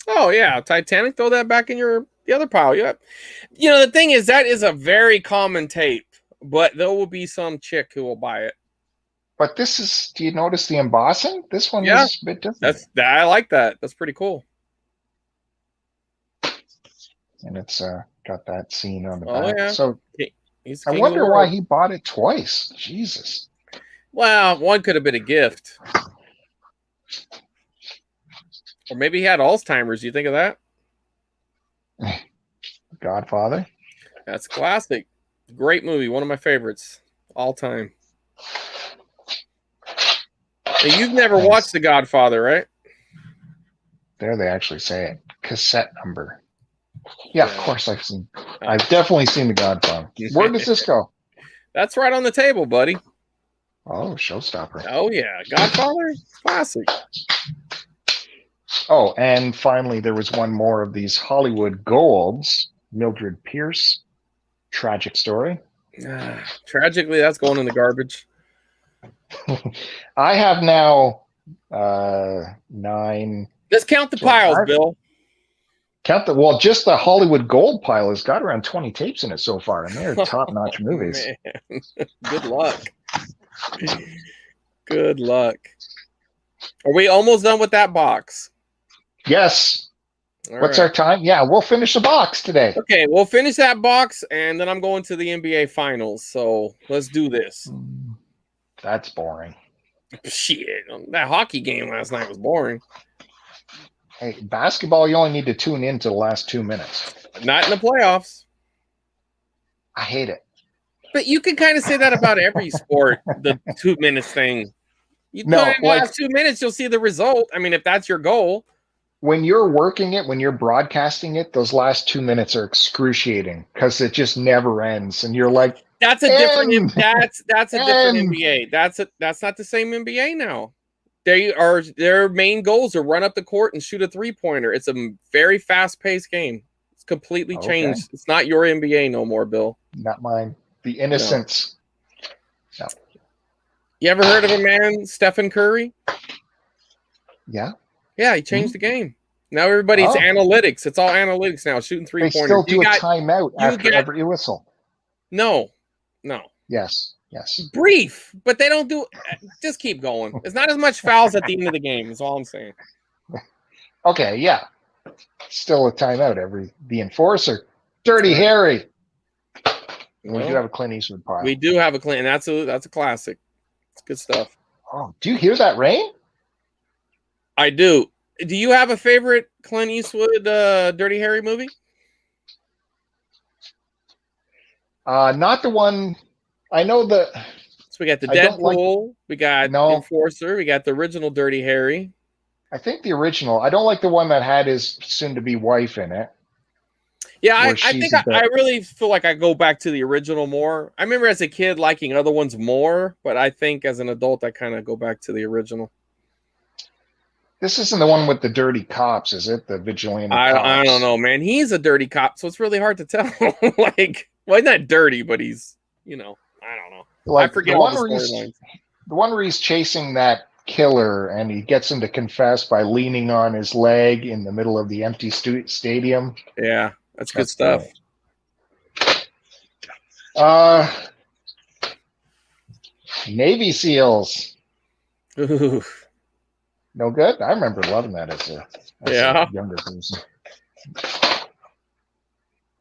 Oh yeah, Titanic. Throw that back in the other pile. Yeah. You know, the thing is, that is a very common tape, but there will be some chick who will buy it. But this is. Do you notice the embossing? This one is a bit different. I like that. That's pretty cool. And it's got that scene on the back. Yeah. So I wonder why he bought it twice. Jesus. Well, one could have been a gift. Or maybe he had Alzheimer's. You think of that? Godfather. That's classic. Great movie. One of my favorites all time. Now, you've never watched The Godfather, right? There they actually say it. Cassette number. Yeah, of course I've seen. I've definitely seen The Godfather. Where does this go? That's right on the table, buddy. Oh, showstopper. Oh, yeah. Godfather? Classic. Oh, and finally, there was one more of these Hollywood Golds. Mildred Pierce. Tragic story. Tragically, that's going in the garbage. I have now 9. Let's count the piles, Bill. Just the Hollywood Gold pile has got around 20 tapes in it so far, and they're top-notch movies. Man. Good luck. Good luck. Are we almost done with that box? Yes. What's our time? Yeah, we'll finish the box today. Okay, we'll finish that box, and then I'm going to the NBA Finals. So let's do this. That's boring. Shit, that hockey game last night was boring. Hey, basketball, you only need to tune in to the last 2 minutes. Not in the playoffs. I hate it. But you can kind of say that about every sport, the 2 minutes thing. You put in the last 2 minutes, you'll see the result. I mean, if that's your goal. When you're working it, when you're broadcasting it, those last 2 minutes are excruciating because it just never ends. And you're like, that's a different NBA. That's not the same NBA now. Their main goals are run up the court and shoot a 3-pointer. It's a very fast-paced game. It's completely changed. It's not your NBA no more, Bill. Not mine. The innocence. No. You ever heard of a man, Stephen Curry? Yeah. Yeah, he changed the game. Now everybody's analytics. It's all analytics now, shooting 3-pointers. They still do a timeout after every whistle. No. Yes. Brief, but they don't do. Just keep going. It's not as much fouls at the end of the game. Is all I'm saying. Okay, yeah. Still a timeout. The enforcer, Dirty Harry. We do have a Clint Eastwood pile. We do have a Clint, and that's a classic. It's good stuff. Oh, do you hear that rain? I do. Do you have a favorite Clint Eastwood Dirty Harry movie? Not the one. I know the. So we got the Deadpool. We got Enforcer. We got the original Dirty Harry. I think the original. I don't like the one that had his soon-to-be wife in it. Yeah, I think I really feel like I go back to the original more. I remember as a kid liking other ones more, but I think as an adult I kind of go back to the original. This isn't the one with the dirty cops, is it? The vigilante cops. I don't know, man. He's a dirty cop, so it's really hard to tell. Well, he's not dirty, but he's, I don't know. I forget all the storylines. The one where he's chasing that killer and he gets him to confess by leaning on his leg in the middle of the empty stadium. Yeah, that's good stuff. Navy SEALs. Ooh. No good? I remember loving that as a younger person.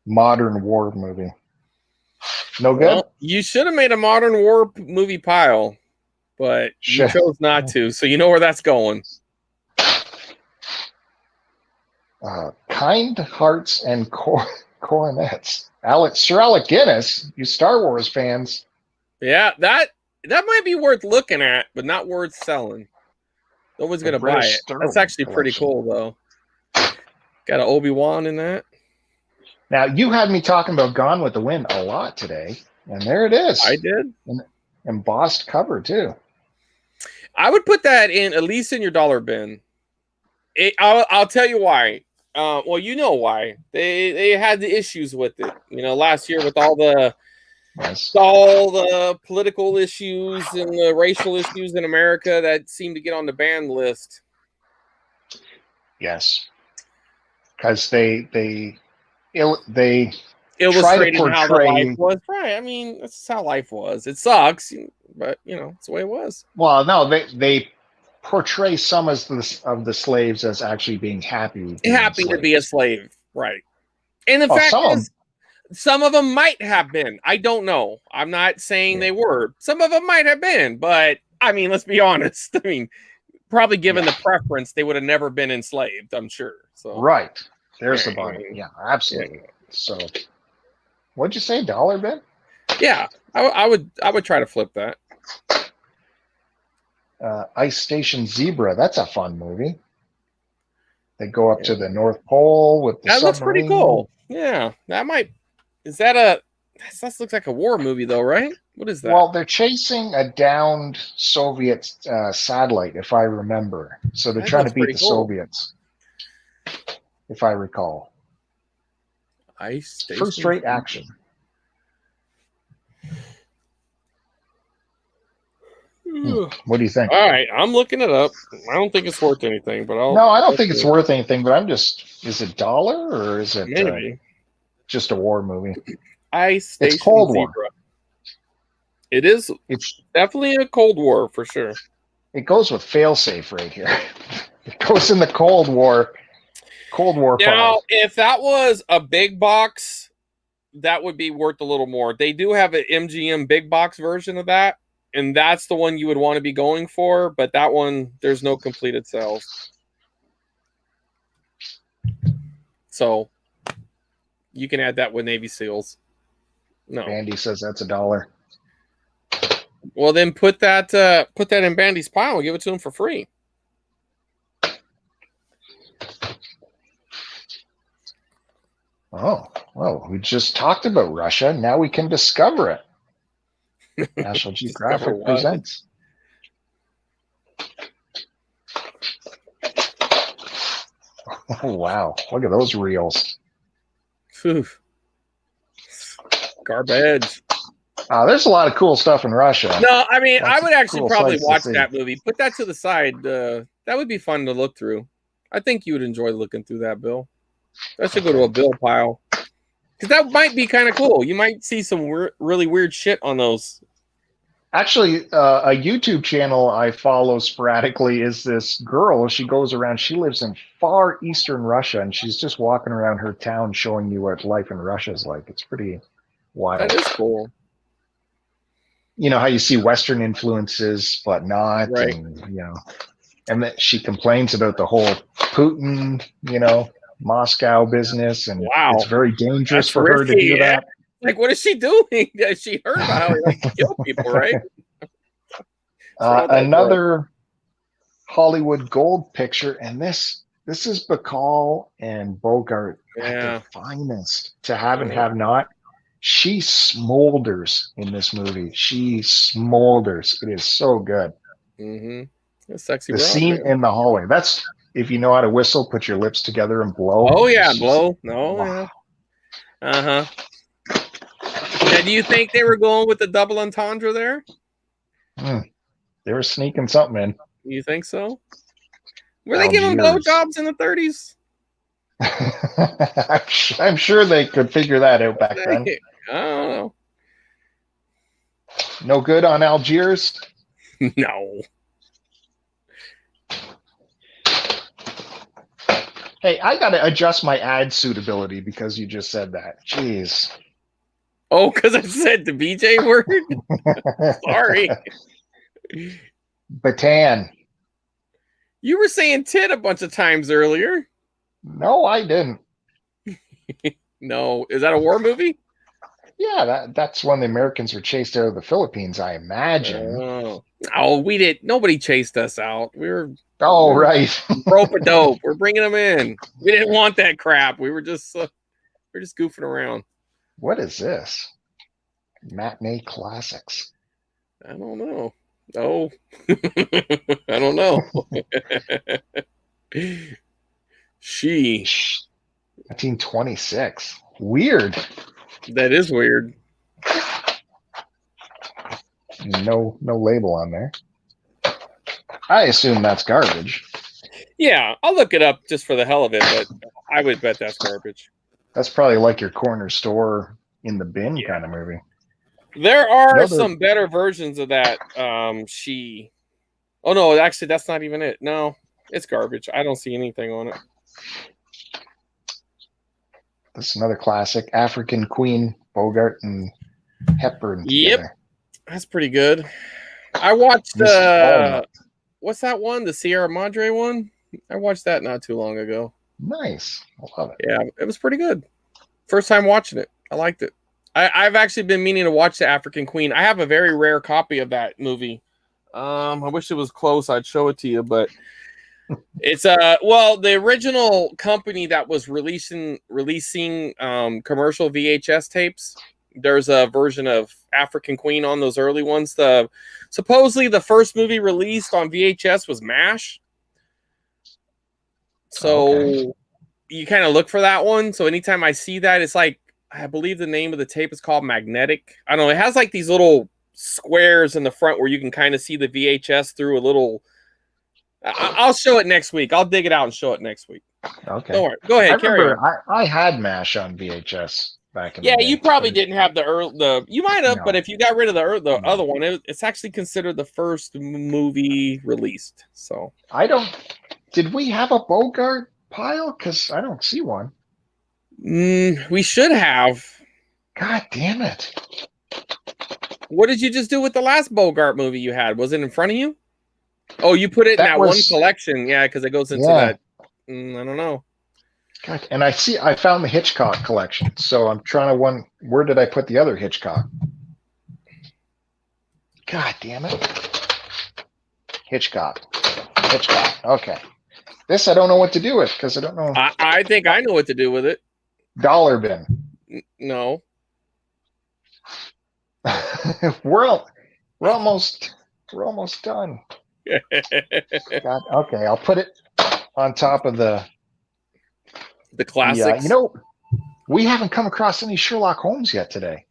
Modern war movie. No good? Well, you should have made a modern war movie pile. but you Shit. chose not to, so you know where that's going. Kind Hearts and Coronets. Sir Alec Guinness, you Star Wars fans. Yeah, that might be worth looking at, but not worth selling. No one's The gonna buy British it. Star That's Wars actually pretty collection. cool, though. Got an Obi-Wan in that. Now, you had me talking about Gone with the Wind a lot today, and there it is. I did. An embossed cover, too. I would put that in at least in your dollar bin. I'll tell you why. Well, you know why. They had the issues with it. You know, last year with all the political issues and the racial issues in America that seemed to get on the ban list. Yes, because they Illustrating try to how the portray. life was. Right. I mean, that's how life was. It sucks, but you know, it's the way it was. Well, no, they portray some of the slaves as actually being happy To be a slave, right? And the fact is, some of them might have been. I don't know. I'm not saying they were. Some of them might have been, but I mean, let's be honest. I mean, probably given the preference, they would have never been enslaved. I'm sure. So right there's the bottom. Yeah, absolutely. Yeah. So, what'd you say, dollar bin? Yeah, I would try to flip that. Ice Station Zebra. That's a fun movie. They go up to the North Pole with the submarine. That looks pretty cool. Yeah, that might. Is that that looks like a war movie though, right? What is that? Well, they're chasing a downed Soviet satellite, if I remember. So they're trying to beat the Soviets, if I recall. Ice Station. First-rate action. What do you think? All right, I'm looking it up. I don't think it's worth anything, but I don't think it's worth anything. But I'm just, is it dollar or is it maybe just a war movie? Ice Station it's Cold Zebra. War. It is. It's definitely a Cold War for sure. It goes with failsafe right here. It goes in the Cold War. Cold War. Now, if that was a big box, that would be worth a little more. They do have an MGM big box version of that, and that's the one you would want to be going for. But that one, there's no completed sales. So you can add that with Navy SEALs. No. Bandy says that's $1. Well, then put that in Bandy's pile and give it to him for free. Oh, well, we just talked about Russia. Now we can discover it. National Geographic presents. Oh, wow. Look at those reels. Garbage. There's a lot of cool stuff in Russia. No, I mean, I would actually probably watch that movie. Put that to the side. That would be fun to look through. I think you would enjoy looking through that, Bill. That should go to a Bill pile. Because that might be kind of cool. You might see some really weird shit on those. Actually, a YouTube channel I follow sporadically is this girl. She goes around. She lives in far eastern Russia, and she's just walking around her town showing you what life in Russia is like. It's pretty wild. That is cool. You know how you see Western influences, but not, right? And, and that she complains about the whole Putin, Moscow business, and it's very dangerous for her to do that. Like, what is she doing? She heard about how he likes to kill people, right? Another Hollywood gold picture, and this is Bacall and Bogart at their finest. To have and have not. She smolders in this movie. She smolders. It is so good. Mm-hmm. Sexy. The scene in the hallway. That's, if you know how to whistle, put your lips together and blow. Oh yeah, blow. No, wow. Yeah. Now, do you think they were going with the double entendre there? They were sneaking something in. You think so? Were they giving blowjobs in the 30s? I'm sure they could figure that out back then. I don't know. No good on Algiers? No. Hey, I got to adjust my ad suitability because you just said that. Jeez. Oh, because I said the BJ word? Sorry. Bataan. You were saying tit a bunch of times earlier. No, I didn't. No, is that a war movie? Yeah, that's when the Americans were chased out of the Philippines, I imagine. Oh, we did. Nobody chased us out. We were right. rope a dope. We're bringing them in. We didn't want that crap. We're just goofing around. What is this? Matinee classics. I don't know. Oh, I don't know. She. 1926. Weird. That is weird. No label on there. I assume that's garbage. Yeah, I'll look it up just for the hell of it, but I would bet that's garbage. That's probably like your corner store in the bin kind of movie. There are some better versions of that. She. Oh no, actually, that's not even it. No, it's garbage. I don't see anything on it. This is another classic. African Queen, Bogart and Hepburn together. Yep, that's pretty good. I watched what's that one? The Sierra Madre one? I watched that not too long ago. Nice. I love it. Yeah, it was pretty good. First time watching it. I liked it. I've actually been meaning to watch The African Queen. I have a very rare copy of that movie. I wish it was close. I'd show it to you, but it's the original company that was releasing commercial VHS tapes. There's a version of African Queen on those early ones. Supposedly the first movie released on VHS was MASH. So you kind of look for that one. So anytime I see that, it's like, I believe the name of the tape is called Magnetic. I don't know. It has like these little squares in the front where you can kind of see the VHS through a little. I'll show it next week. I'll dig it out and show it next week. Okay. Don't worry. Go ahead. I had MASH on VHS back in the day. You probably didn't have you might have, but if you got rid of the other one, it's actually considered the first movie released. So did we have a Bogart pile? Because I don't see one. We should have. God damn it. What did you just do with the last Bogart movie you had? Was it in front of you? Oh, you put it in that one collection. Yeah, because it goes into that. I don't know. God, and I found the Hitchcock collection. So I'm trying to where did I put the other Hitchcock? God damn it. Hitchcock. Okay. This I don't know what to do with because I don't know. I think I know what to do with it. Dollar bin. No. we're almost done. God, okay, I'll put it on top of the classics. Yeah, we haven't come across any Sherlock Holmes yet today.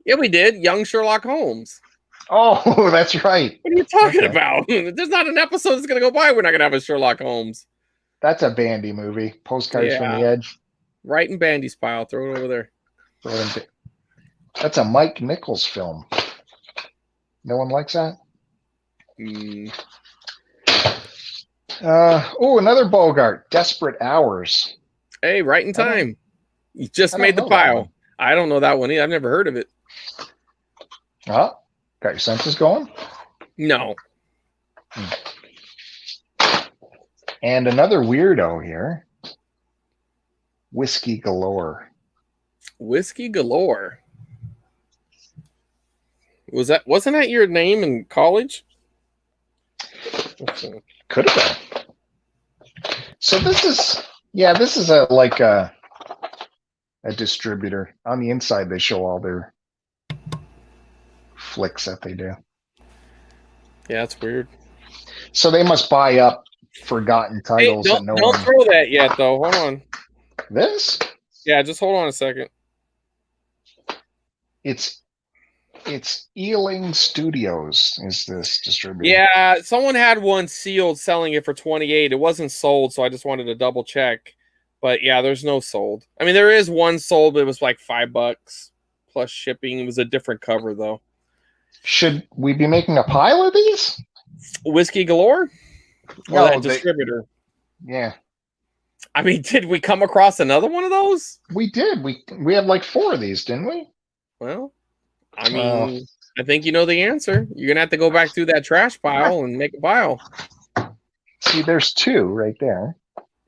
Yeah, we did. Young Sherlock Holmes. Oh, that's right. What are you talking about? There's not an episode that's going to go by we're not going to have a Sherlock Holmes. That's a Bandy movie. Postcards from the Edge. Right in Bandy's pile. Throw it over there. That's a Mike Nichols film. No one likes that? Another Bogart. Desperate Hours. Hey, right in time. You just made the pile. I don't know that one either. I've never heard of it. Oh, got your senses going? No. And another weirdo here. Whiskey Galore. Whiskey Galore. Wasn't that your name in college? Could have been. So this is a distributor. On the inside, they show all their flicks that they do. Yeah, that's weird. So they must buy up forgotten titles. Hey, don't throw that yet, though. Hold on. This? Yeah, just hold on a second. It's Ealing Studios is this distributor. Yeah, someone had one sealed selling it for $28. It wasn't sold, so I just wanted to double check. But yeah, there's no sold. I mean, there is one sold, but it was like $5 plus shipping. It was a different cover, though. Should we be making a pile of these? Whiskey Galore? No, that distributor. Yeah. I mean, did we come across another one of those? We did. We had like 4 of these, didn't we? Well, I mean, I think you know the answer. You're gonna have to go back through that trash pile and make a pile. See, there's 2 right there.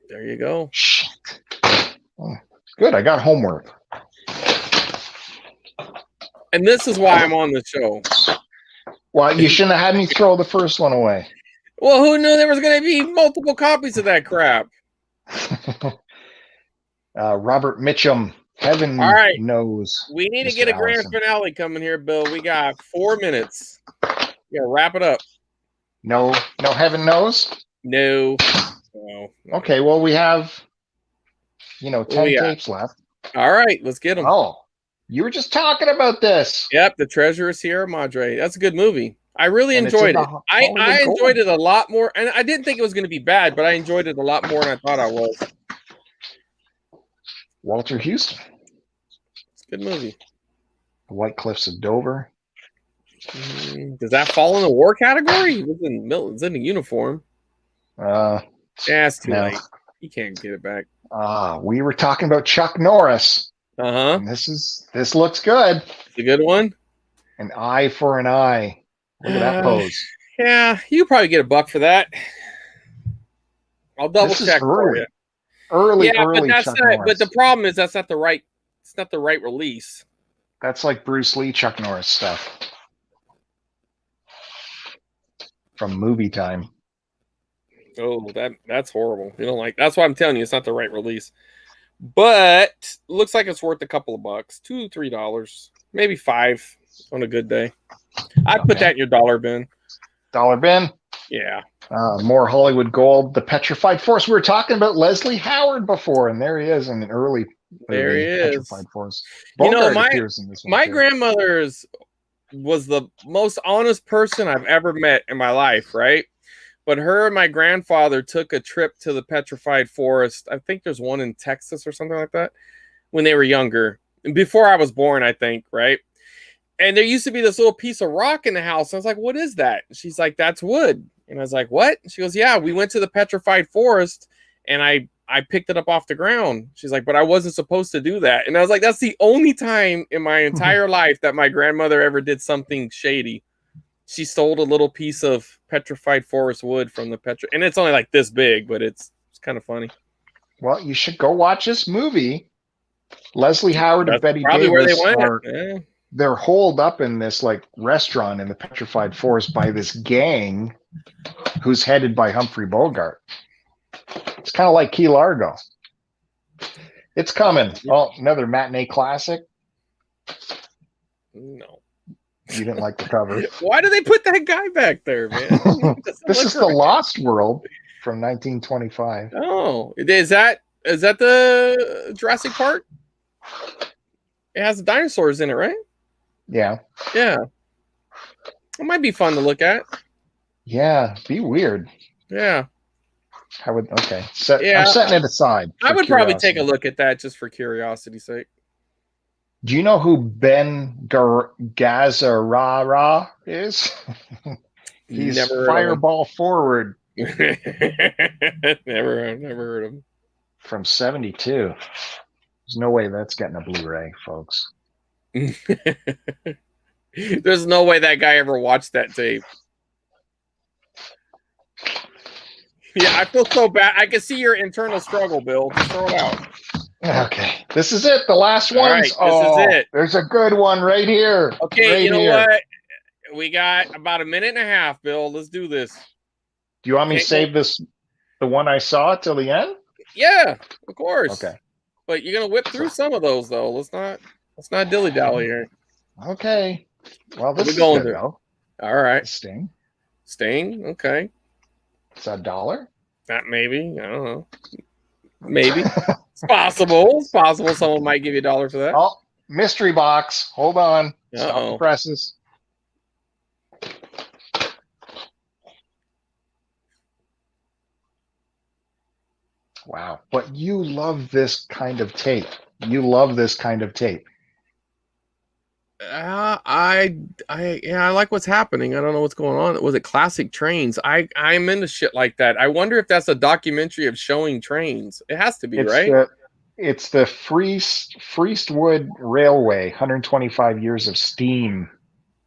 There you go. Shit. Oh, good, I got homework. And this is why I'm on the show. Well, you shouldn't have had me throw the first one away. Well, who knew there was going to be multiple copies of that crap? Robert Mitchum, heaven All right. knows. We need to Mr. get a grand Allison. finale coming here, Bill. We got 4 minutes. Yeah, wrap it up. No heaven knows? No. Okay, well, we have, 10 we got? tapes left. All right, let's get them. Oh, you were just talking about this. Yep, The Treasure of Sierra Madre. That's a good movie. I really enjoyed it. I enjoyed it a lot more, and I didn't think it was going to be bad, but I enjoyed it a lot more than I thought I was. Walter Houston. It's a good movie. The White Cliffs of Dover. Does that fall in the war category? He was in a uniform. Yeah, it's too late. You can't get it back. We were talking about Chuck Norris. Uh-huh. And this looks good. It's a good one. An eye for an eye. Look at that pose. Yeah, you probably get $1 for that. I'll double check for you. Early, but that's Chuck not, Norris. but the problem is that's not the right. It's not the right release. That's like Bruce Lee, Chuck Norris stuff from Movie Time. Oh, that's horrible. You don't like. That's why I'm telling you, it's not the right release. But looks like it's worth a couple of bucks, $2, $3, maybe $5 on a good day. I'd put that in your dollar bin. Dollar bin. Yeah. More Hollywood gold. The Petrified Force. We were talking about Leslie Howard before, and there he is in an early. There he is. Petrified Force. My grandmother was the most honest person I've ever met in my life, right? But her and my grandfather took a trip to the Petrified Forest. I think there's one in Texas or something like that when they were younger. Before I was born, I think, right? And there used to be this little piece of rock in the house. I was like, what is that? She's like, that's wood. And I was like, what? She goes, yeah, we went to the Petrified Forest and I picked it up off the ground. She's like, but I wasn't supposed to do that. And I was like, that's the only time in my entire life that my grandmother ever did something shady. She stole a little piece of Petrified Forest wood from the and it's only like this big, but it's kind of funny. Well, you should go watch this movie. Leslie Howard and Betty probably Davis where they went. They're holed up in this like restaurant in the Petrified Forest by this gang who's headed by Humphrey Bogart. It's kind of like Key Largo. It's coming. Oh, another matinee classic. No. You didn't like the cover. Why do they put that guy back there, man? This is The Lost World from 1925. Oh, is that the Jurassic Park? It has the dinosaurs in it, right? Yeah. Yeah. It might be fun to look at. Yeah, be weird. Yeah. I'm setting it aside. I would probably take a look at that just for curiosity's sake. Do you know who Ben Gazzara is? He's Fireball Forward. never heard of him. From 72. There's no way that's getting a Blu-ray, folks. There's no way that guy ever watched that tape. Yeah, I feel so bad. I can see your internal struggle, Bill. Just throw it out. Okay. This is it. The last one. Right, this is it. There's a good one right here. Okay, right you know here. what? We got about a minute and a half, Bill. Let's do this. Do you want me to save the one I saw till the end? Yeah, of course. Okay. But you're gonna whip through some of those though. Let's not dilly-dally here. Okay. Well, this is going good, though. All right. Sting. Okay. It's $1. Not maybe. I don't know. Maybe. It's possible. It's possible someone might give you $1 for that. Oh, mystery box. Hold on. Stop the presses. Wow. But you love this kind of tape. I like what's happening. I don't know what's going on. Was it Classic Trains? I'm into shit like that. I wonder if that's a documentary of showing trains. It has to be, right? It's the Freestwood Railway, 125 years of steam.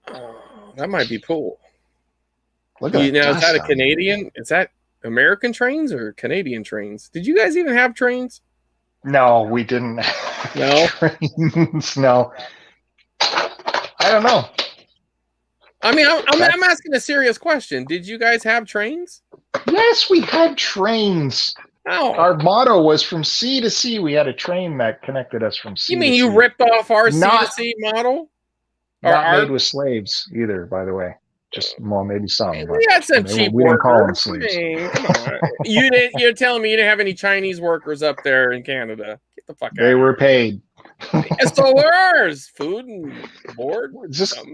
Oh, That might be cool. Look at that. Is that a Canadian? Is that American trains or Canadian trains? Did you guys even have trains? No, we didn't. No? Trains. No. I don't know. I mean, I'm asking a serious question. Did you guys have trains? Yes, we had trains. Oh. Our motto was from sea to sea. We had a train that connected us from sea You mean to you sea. ripped off our Not- C2C model? Not made with slaves either, by the way. Just, well, maybe some. We But had some cheap we didn't call them workers. I slaves. mean, come on. You're telling me you didn't have any Chinese workers up there in Canada. Get the fuck out. They were paid. So were ours. Food and board.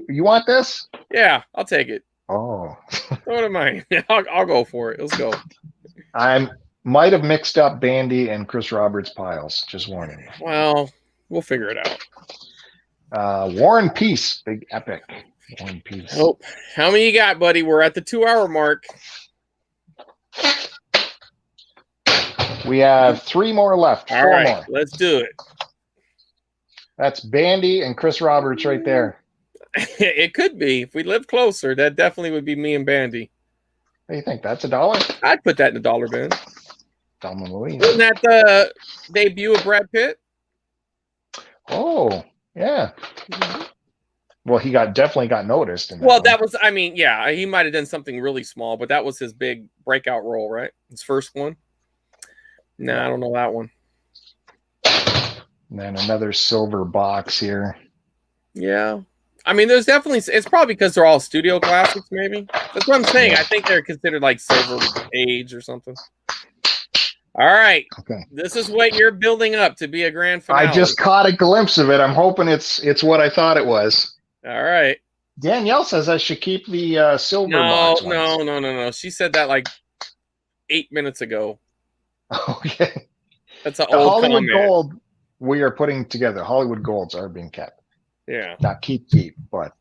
You want this? Yeah, I'll take it. Oh. What am I? I'll go for it. Let's go. I might have mixed up Bandy and Chris Roberts piles. Just warning you. Well, we'll figure it out. War and Peace. Big epic. War and Peace. Oh, how many you got, buddy? We're at the 2-hour mark. We have 3 more left. All 4 right, more. let's do it. That's Bandy and Chris Roberts right there. It could be. If we live closer, that definitely would be me and Bandy. What do you think? That's $1? I'd put that in the dollar bin. Thelma and Louise. Wasn't that the debut of Brad Pitt? Oh, yeah. Well, he definitely got noticed. That was, I mean, yeah, he might have done something really small, but that was his big breakout role, right? His first one. I don't know that one. And then another silver box here. Yeah. I mean, there's definitely, it's probably because they're all studio classics, maybe. That's what I'm saying. I think they're considered like silver age or something. All right. Okay. This is what you're building up to be a grand finale. I just caught a glimpse of it. I'm hoping it's what I thought it was. All right. Danielle says I should keep the silver box. No. She said that like 8 minutes ago. Okay. That's an the old Hollywood comment. Gold we are putting together. Hollywood Golds are being kept. Yeah. Not keep, but.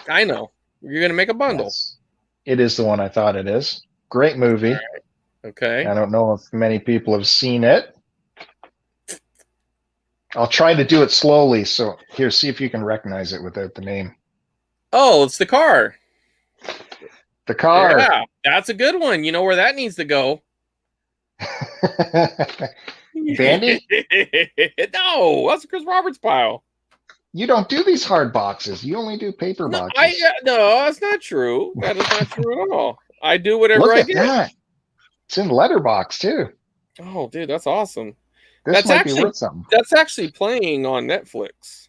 I know. You're going to make a bundle. Yes. It is the one I thought it is. Great movie. All right. Okay. I don't know if many people have seen it. I'll try to do it slowly. So here, see if you can recognize it without the name. Oh, it's the car. The car. Yeah, that's a good one. You know where that needs to go. Bandy? No, that's Chris Roberts' pile. You don't do these hard boxes. You only do paper boxes. No, that's not true. That is not true at all. I do whatever Look I at get. that. It's in letterbox too. Oh, dude, that's awesome. This might be worth something. That's actually playing on Netflix.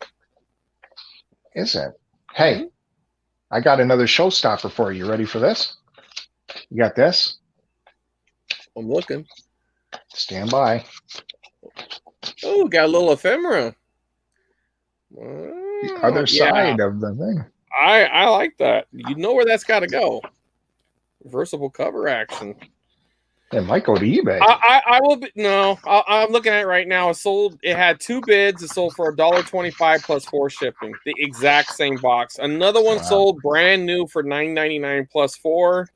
Is it? Hey, I got another showstopper for you. Ready for this? You got this? I'm looking. Stand by. Oh, got a little ephemera. The other side of the thing. I like that. You know where that's got to go. Reversible cover action. It might go to eBay. I will be, no. I'm looking at it right now. It had 2 bids. It sold for $1.25 plus 4 shipping. The exact same box. Another one sold brand new for $9.99 plus 4.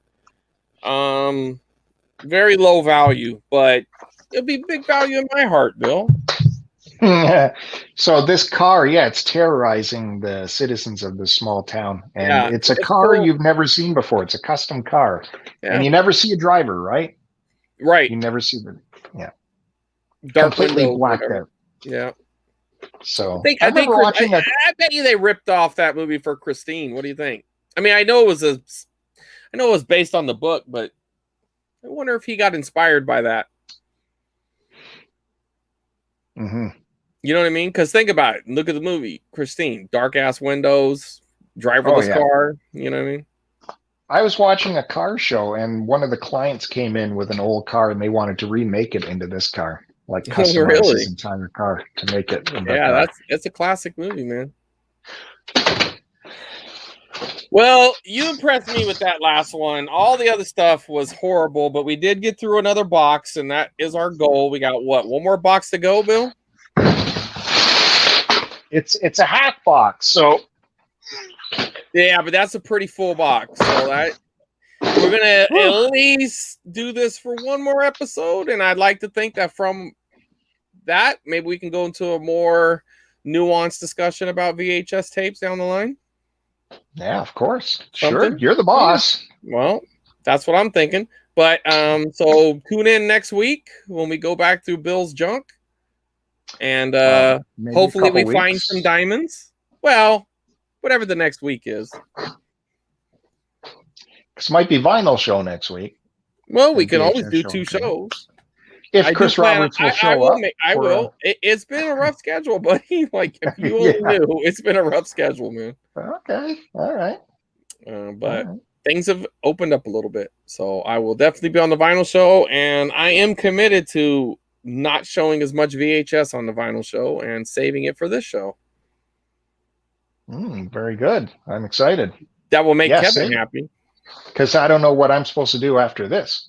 Very low value, but it'll be big value in my heart, Bill. So this car, it's terrorizing the citizens of this small town. And it's a car you've never seen before. It's a custom car. Yeah. And you never see a driver, right? Right. You never see the dark completely window, blacked out. Yeah. So I bet you they ripped off that movie for Christine. What do you think? I mean, I know it was based on the book, but I wonder if he got inspired by that. Mm-hmm. You know what I mean? Because think about it. Look at the movie, Christine. Dark ass windows, driverless car. You know what I mean? I was watching a car show, and one of the clients came in with an old car, and they wanted to remake it into this car, like customize his entire car to make it. That's a classic movie, man. Well, you impressed me with that last one. All the other stuff was horrible, but we did get through another box, and that is our goal. We got one more box to go, Bill? It's a half box, so yeah, but that's a pretty full box. So we're gonna at least do this for one more episode, and I'd like to think that from that, maybe we can go into a more nuanced discussion about VHS tapes down the line. Yeah, of course. Sure, Something. you're the boss. Well, that's what I'm thinking. But so tune in next week when we go back through Bill's junk, and Maybe a hopefully couple we find weeks. some diamonds. Well, whatever the next week is. This might be vinyl show next week. Well, we And can always VHS do show, 2 okay. shows. If I Chris do plan. Roberts will I show will up. make. I will. It's been a rough schedule, buddy. Like if you only Yeah. knew, it's been a rough schedule, man. Okay. All right. But things have opened up a little bit, so I will definitely be on the vinyl show, and I am committed to not showing as much VHS on the vinyl show and saving it for this show. Very good. I'm excited. That will make Kevin happy. Because I don't know what I'm supposed to do after this.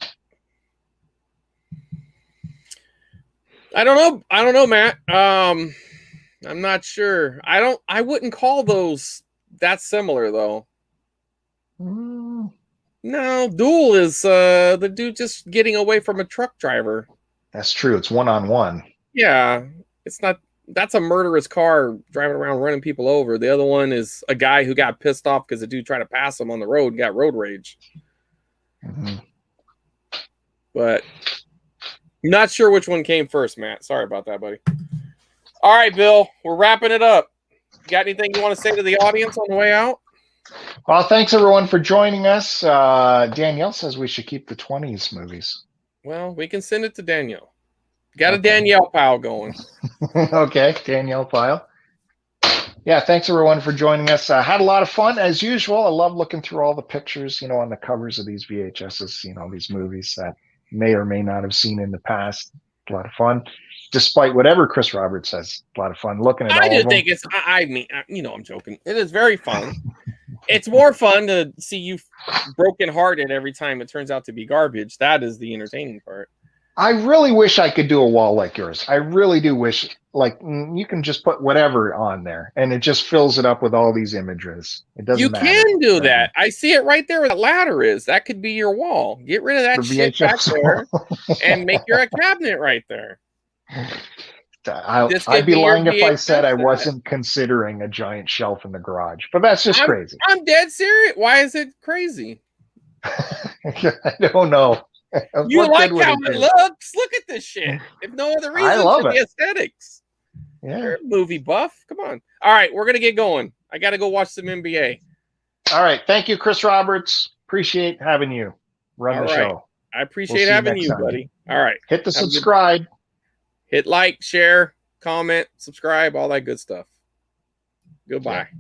I don't know, Matt. I'm not sure. I wouldn't call those that similar though. No, Duel is the dude just getting away from a truck driver. That's true. It's one-on-one. Yeah, it's not. That's a murderous car driving around running people over. The other one is a guy who got pissed off because the dude tried to pass him on the road and got road rage. But not sure which one came first, Matt. Sorry about that, buddy. All right, Bill, we're wrapping it up. Got anything you want to say to the audience on the way out? Well, thanks everyone for joining us. Danielle says we should keep the 20s movies. Well, we can send it to Danielle. Got a Danielle pile going. Okay, Danielle pile. Yeah, thanks everyone for joining us. Had a lot of fun as usual. I love looking through all the pictures, on the covers of these VHSs, these movies that may or may not have seen in the past. A lot of fun, despite whatever Chris Roberts says. A lot of fun looking at all of them. I do think it's. I mean, I'm joking. It is very fun. It's more fun to see you brokenhearted every time it turns out to be garbage. That is the entertaining part. I really wish I could do a wall like yours. I really do wish, you can just put whatever on there, and it just fills it up with all these images. It doesn't matter. You can do that. I see it right there where that ladder is. That could be your wall. Get rid of that shit back there and make your cabinet right there. I'd be lying if I said I wasn't considering a giant shelf in the garage, but that's just crazy. I'm dead serious. Why is it crazy? I don't know. You like how it looks? Look at this shit. If no other reason, I love the aesthetics. Yeah. You're a movie buff. Come on. All right, we're gonna get going. I gotta go watch some NBA. All right. Thank you, Chris Roberts. Appreciate having you run the show. I appreciate having you, buddy. All right. Hit the subscribe. Hit like, share, comment, subscribe, all that good stuff. Goodbye. Yeah.